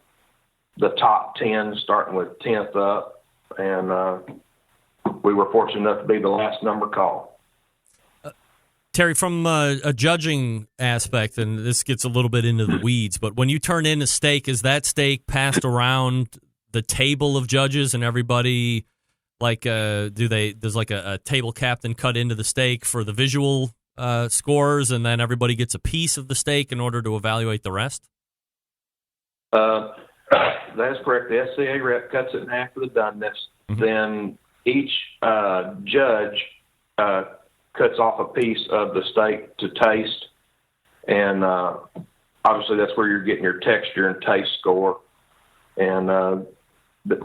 top 10, starting with 10th up, and we were fortunate enough to be the last number called. Terry, from a judging aspect, and this gets a little bit into the weeds, but when you turn in a steak, is that steak passed around the table of judges and everybody, like, there's like a table captain cut into the steak for the visual scores, and then everybody gets a piece of the steak in order to evaluate the rest? That's correct. The SCA rep cuts it in half for the doneness. Then each judge cuts off a piece of the steak to taste, and obviously that's where you're getting your texture and taste score, and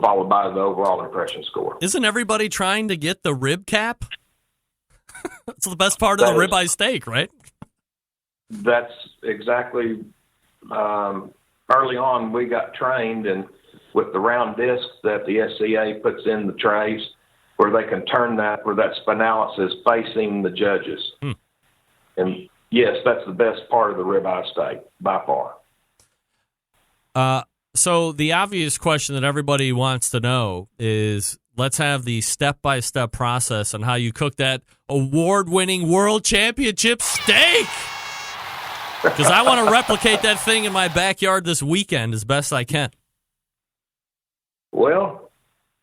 followed by the overall impression score. Isn't everybody trying to get the rib cap? That's the best part of the ribeye steak, right? That's exactly. Early on, we got trained, and with the round disc that the SCA puts in the trays, where they can turn that, where that spinalis is facing the judges. And yes, that's the best part of the ribeye steak by far. So the obvious question that everybody wants to know is, let's have the step-by-step process on how you cook that award-winning world championship steak. Because I want to replicate that thing in my backyard this weekend as best I can. Well,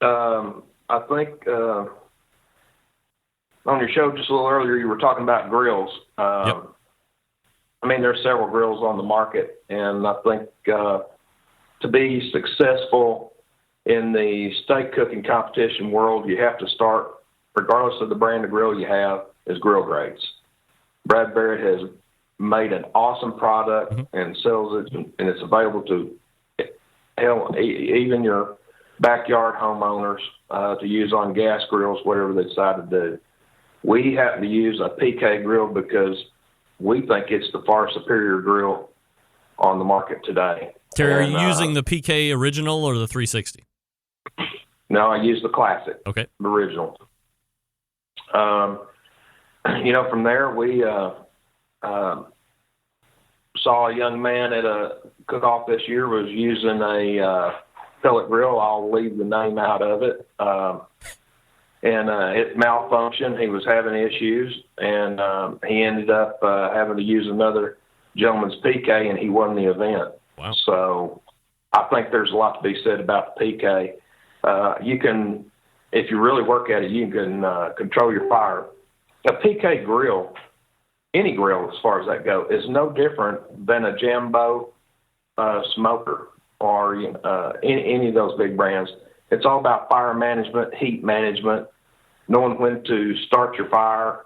I think on your show just a little earlier, you were talking about grills. Yep. I mean, there's several grills on the market, and I think to be successful in the steak cooking competition world, you have to start, regardless of the brand of grill you have, is grill grades. Brad Barrett has made an awesome product and sells it, and it's available to even your backyard homeowners to use on gas grills, whatever they decide to do. We happen to use a PK grill because we think it's the far superior grill on the market today. Terry, are you using the PK original or the 360? No, I use the classic. Okay. The original. From there, we saw a young man at a cook-off this year was using a pellet grill. I'll leave the name out of it. And it malfunctioned. He was having issues, and he ended up having to use another gentleman's PK, and he won the event. Wow. So I think there's a lot to be said about the PK. You can, if you really work at it, you can control your fire. A PK grill, any grill as far as that goes, is no different than a Jambo smoker or any of those big brands. It's all about fire management, heat management, knowing when to start your fire,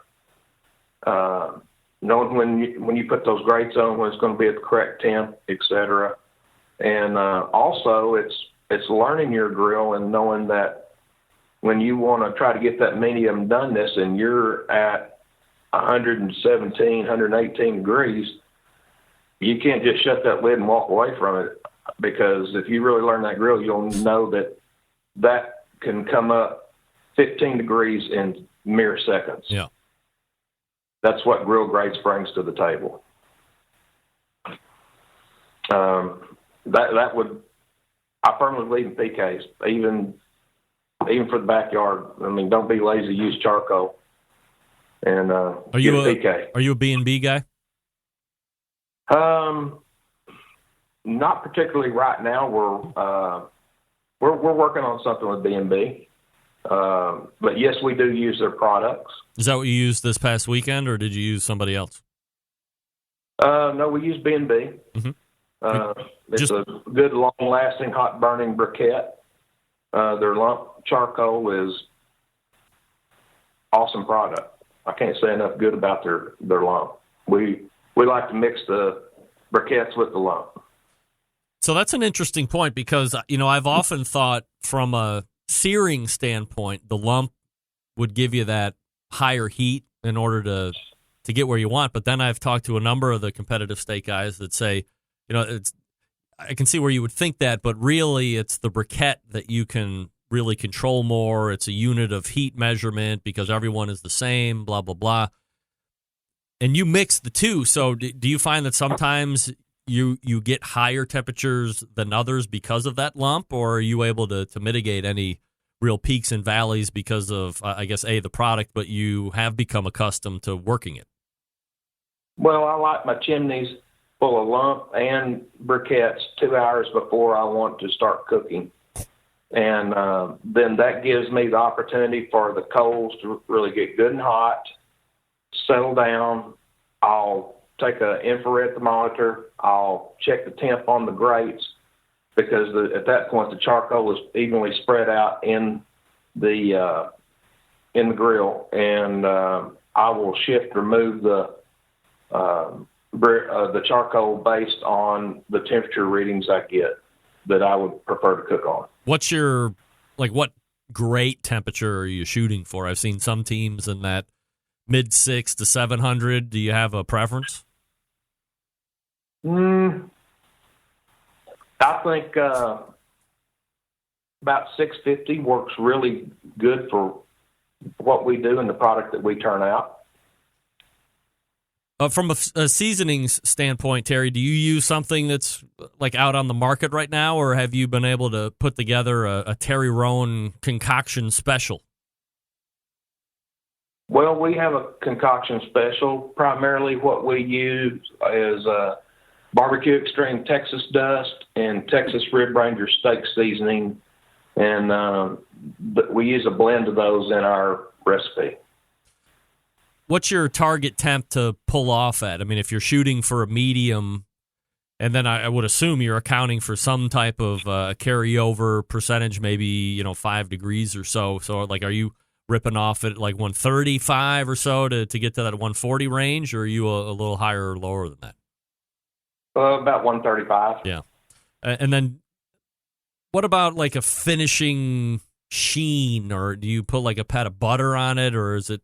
knowing when you put those grates on, when it's going to be at the correct temp, etc. And also, it's learning your grill and knowing that when you want to try to get that medium doneness and you're at 117, 118 degrees, you can't just shut that lid and walk away from it, because if you really learn that grill, you'll know that can come up 15 degrees in mere seconds. Yeah. That's what grill grates brings to the table. That would, I firmly believe in PKs, even for the backyard. I mean, don't be lazy. Use charcoal. And are you get a PK. Are you a B&B guy? Not particularly right now. We're working on something with B&B. But yes, we do use their products. Is that what you used this past weekend, or did you use somebody else? No, we use B&B. Mm-hmm. It's a good, long-lasting, hot-burning briquette. Their lump charcoal is awesome product. I can't say enough good about their lump. We like to mix the briquettes with the lump. So that's an interesting point, because I've often thought from a searing standpoint, the lump would give you that higher heat in order to get where you want. But then I've talked to a number of the competitive steak guys that say, I can see where you would think that, but really it's the briquette that you can really control more. It's a unit of heat measurement because everyone is the same, blah, blah, blah. And you mix the two. So do you find that sometimes you get higher temperatures than others because of that lump, or are you able to mitigate any real peaks and valleys because of, I guess, the product, but you have become accustomed to working it? Well, I like my chimneys full of lump and briquettes 2 hours before I want to start cooking. And then that gives me the opportunity for the coals to really get good and hot, settle down. I'll take an infrared thermometer. I'll check the temp on the grates, because at that point the charcoal is evenly spread out in the grill, and I will remove the charcoal based on the temperature readings I get that I would prefer to cook on. What's your, what grate temperature are you shooting for? I've seen some teams in that mid 600 to 700. Do you have a preference? I think about 650 works really good for what we do and the product that we turn out. From a seasonings standpoint, Terry, do you use something that's out on the market right now, or have you been able to put together a Terry Roan concoction special? Well, we have a concoction special. Primarily what we use is barbecue extreme Texas dust and Texas Rib Ranger steak seasoning, and we use a blend of those in our recipe. What's your target temp to pull off at? I mean, if you're shooting for a medium, and then I would assume you're accounting for some type of carryover percentage, maybe 5 degrees or so. So, are you ripping off at 135 or so to get to that 140 range, or are you a little higher or lower than that? About 135. Yeah. And then what about a finishing sheen, or do you put a pat of butter on it, or is it?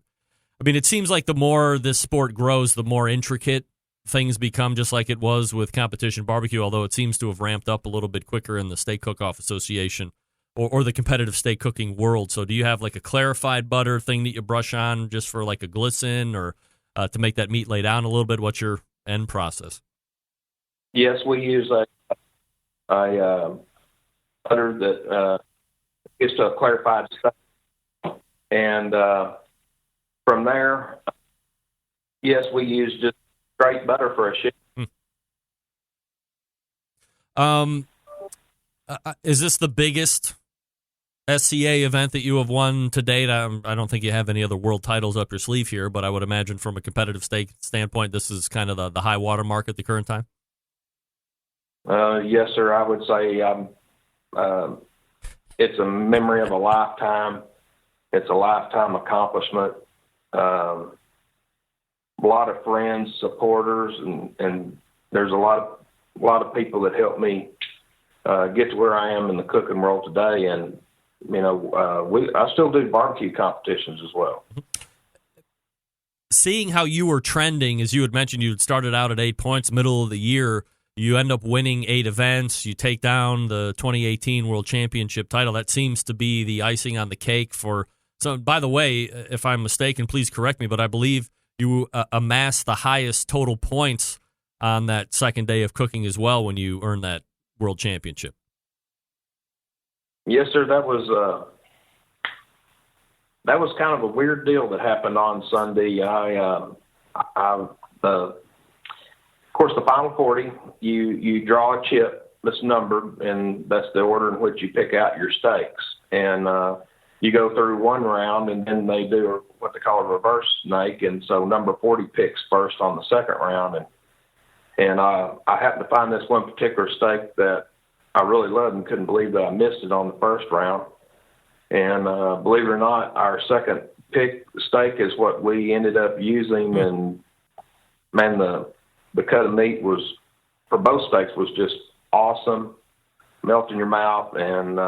I mean, it seems like the more this sport grows, the more intricate things become, just like it was with competition barbecue, although it seems to have ramped up a little bit quicker in the Steak Cook-Off Association or the competitive steak cooking world. So do you have a clarified butter thing that you brush on just for a glisten, or to make that meat lay down a little bit? What's your end process? Yes, we use a butter that gets to a clarified state. And from there, yes, we use just straight butter for a ship. Is this the biggest SCA event that you have won to date? I don't think you have any other world titles up your sleeve here, but I would imagine from a competitive standpoint, this is kind of the high water mark at the current time. Yes, sir. I would say it's a memory of a lifetime. It's a lifetime accomplishment. A lot of friends, supporters, and there's a lot of people that helped me get to where I am in the cooking world today. And I still do barbecue competitions as well. Seeing how you were trending, as you had mentioned, you had started out at 8 points, middle of the year. You end up winning 8 events. You take down the 2018 World Championship title. That seems to be the icing on the cake for. So, by the way, if I'm mistaken, please correct me, but I believe you amassed the highest total points on that second day of cooking as well when you earned that World Championship. Yes, sir. That was kind of a weird deal that happened on Sunday. Of course, the final 40, you draw a chip that's numbered, and that's the order in which you pick out your steaks. And you go through one round, and then they do what they call a reverse snake, and so number 40 picks first on the second round. And I happened to find this one particular steak that I really loved and couldn't believe that I missed it on the first round. And believe it or not, our second pick steak is what we ended up using, and man, the cut of meat was, for both steaks, was just awesome, melt in your mouth, and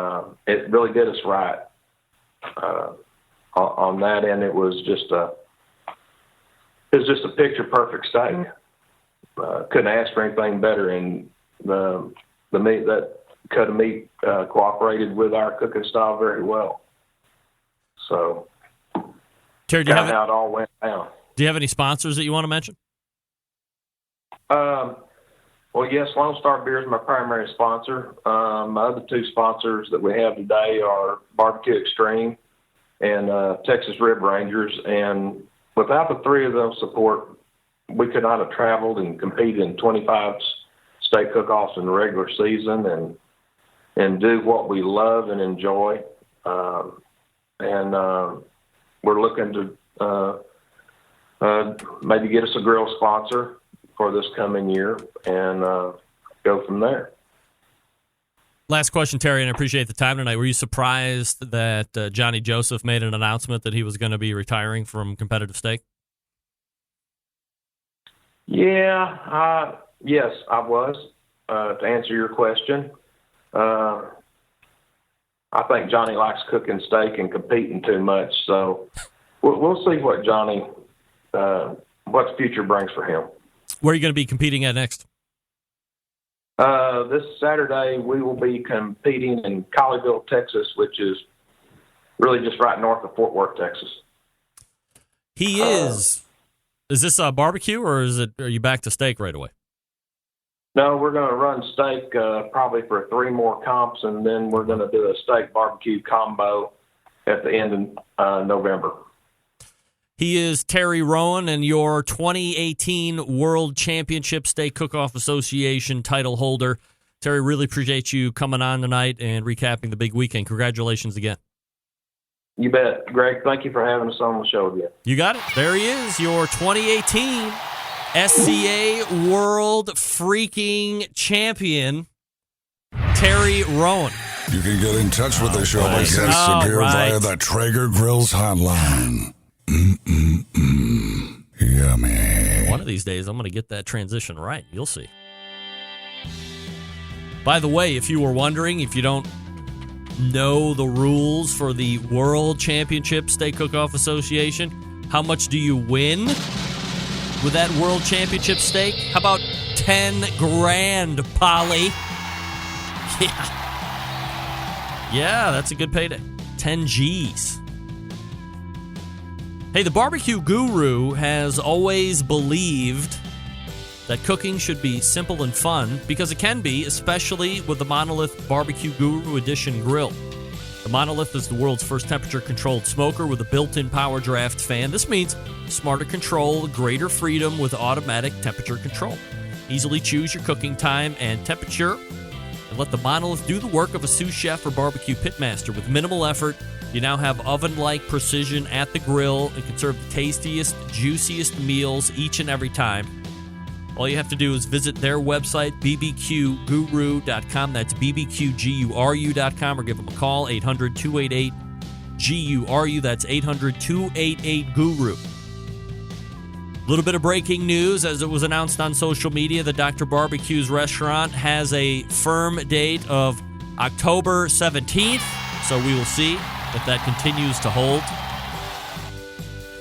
it really did us right on that end. It was just a picture perfect steak. Couldn't ask for anything better, and the meat, that cut of meat, cooperated with our cooking style very well. So, Terry, how it all went down. Do you have any sponsors that you want to mention? Well, yes, Lone Star Beer is my primary sponsor. My other 2 sponsors that we have today are Barbecue Extreme and Texas Rib Rangers. And without the 3 of them support, we could not have traveled and competed in 25 state cook-offs in the regular season and do what we love and enjoy. And we're looking to maybe get us a grill sponsor for this coming year and go from there. Last question, Terry, and I appreciate the time tonight. Were you surprised that Johnny Joseph made an announcement that he was going to be retiring from competitive steak? Yeah, yes, I was. To answer your question, I think Johnny likes cooking steak and competing too much, so we'll see what Johnny, what the future brings for him. Where are you going to be competing at next? This Saturday, we will be competing in Colleyville, Texas, which is really just right north of Fort Worth, Texas. He is. Is this a barbecue, or are you back to steak right away? No, we're going to run steak probably for 3 more comps, and then we're going to do a steak barbecue combo at the end of November. He is Terry Rowan, and your 2018 World Championship Steak Cook-Off Association title holder. Terry, really appreciate you coming on tonight and recapping the big weekend. Congratulations again. You bet. Greg, thank you for having us on the show again. You got it. There he is, your 2018 SCA World Freaking Champion, Terry Rowan. You can get in touch with the show by sending Severe via the Traeger Grills hotline. Yummy. One of these days, I'm going to get that transition right. You'll see. By the way, if you were wondering, if you don't know the rules for the World Championship Steak Cook-Off Association, how much do you win with that World Championship steak? How about 10 grand, Polly? Yeah, that's a good payday. 10 G's. Hey, the barbecue guru has always believed that cooking should be simple and fun, because it can be, especially with the Monolith Barbecue Guru Edition grill. The Monolith is the world's first temperature-controlled smoker with a built-in power draft fan. This means smarter control, greater freedom with automatic temperature control. Easily choose your cooking time and temperature, and let the Monolith do the work of a sous chef or barbecue pitmaster. With minimal effort, you now have oven-like precision at the grill and can serve the tastiest, juiciest meals each and every time. All you have to do is visit their website, bbqguru.com. That's bbqguru.com, or give them a call, 800-288-GURU. That's 800-288-GURU. A little bit of breaking news, as it was announced on social media, the Dr. Barbecue's restaurant has a firm date of October 17th, so we will see if that continues to hold.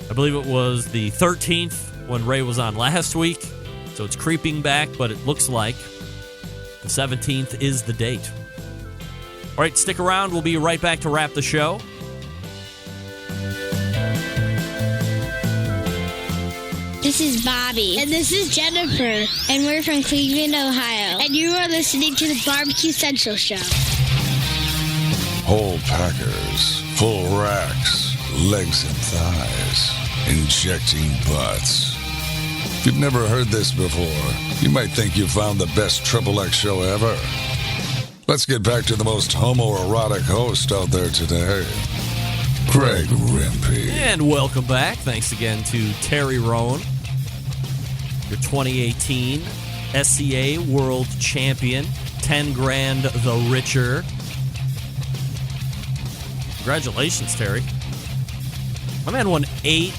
I believe it was the 13th when Ray was on last week. So it's creeping back, but it looks like the 17th is the date. All right, stick around. We'll be right back to wrap the show. This is Bobby. And this is Jennifer. And we're from Cleveland, Ohio. And you are listening to the Barbecue Central Show. Whole packers, full racks, legs and thighs, injecting butts. If you've never heard this before, you might think you found the best XXX show ever. Let's get back to the most homoerotic host out there today, Greg Rempe. And welcome back. Thanks again to Terry Rowan, your 2018 SCA World Champion, 10 grand the richer. Congratulations, Terry. My man won 8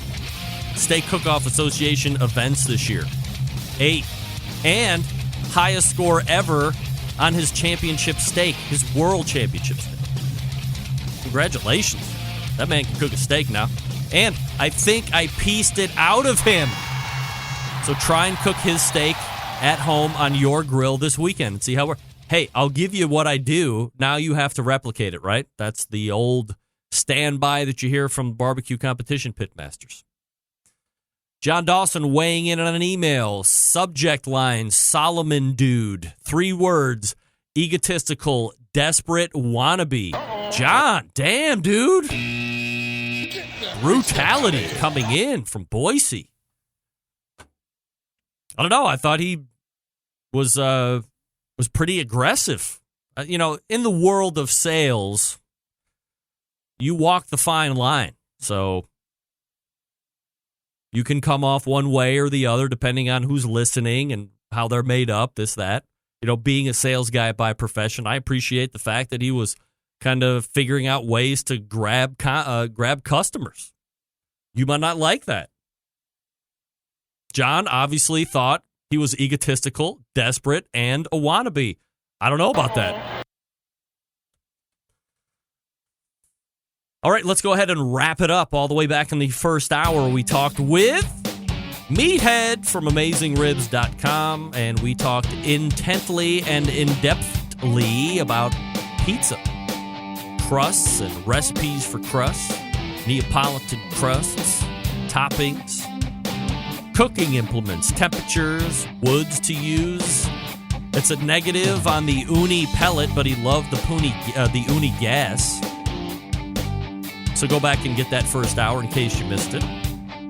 Steak Cook-Off Association events this year. 8. And highest score ever on his championship steak, his world championship steak. Congratulations. That man can cook a steak now. And I think I pieced it out of him. So try and cook his steak at home on your grill this weekend and see how we're... Hey, I'll give you what I do. Now you have to replicate it, right? That's the old standby that you hear from barbecue competition pitmasters. John Dawson weighing in on an email. Subject line, Solomon dude. 3 words, egotistical, desperate, wannabe. John, damn, dude. Brutality coming in from Boise. I don't know. I thought he was pretty aggressive. In the world of sales, you walk the fine line. So you can come off one way or the other depending on who's listening and how they're made up, this, that. Being a sales guy by profession, I appreciate the fact that he was kind of figuring out ways to grab customers. You might not like that. John obviously thought he was egotistical, desperate, and a wannabe. I don't know about that. All right, let's go ahead and wrap it up. All the way back in the first hour, we talked with Meathead from AmazingRibs.com, and we talked intently and in-depthly about pizza. Crusts and recipes for crusts, Neapolitan crusts, toppings, cooking implements, temperatures, woods to use. It's a negative on the Uni pellet, but he loved the Uni gas. So go back and get that first hour in case you missed it.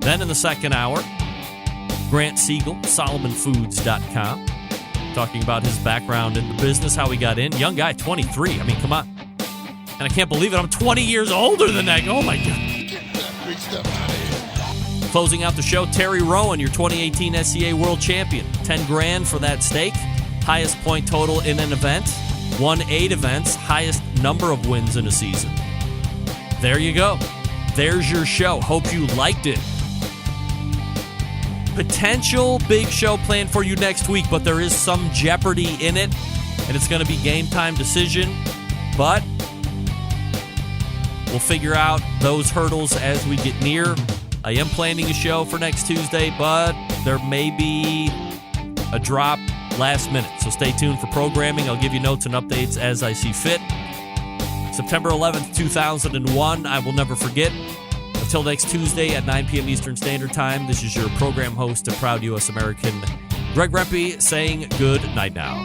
Then in the second hour, Grant Siegel, SolomonFoods.com, talking about his background in the business, how he got in. Young guy, 23. I mean, come on. And I can't believe it. I'm 20 years older than that. Oh, my God. Closing out the show, Terry Rowan, your 2018 SCA World Champion. 10 grand for that steak. Highest point total in an event. Won 8 events. Highest number of wins in a season. There you go. There's your show. Hope you liked it. Potential big show planned for you next week, but there is some jeopardy in it, and it's going to be game time decision. But we'll figure out those hurdles as we get near. I am planning a show for next Tuesday, but there may be a drop last minute. So stay tuned for programming. I'll give you notes and updates as I see fit. September 11th, 2001. I will never forget. Until next Tuesday at 9 p.m. Eastern Standard Time, this is your program host and proud U.S. American, Greg Rempe saying good night now.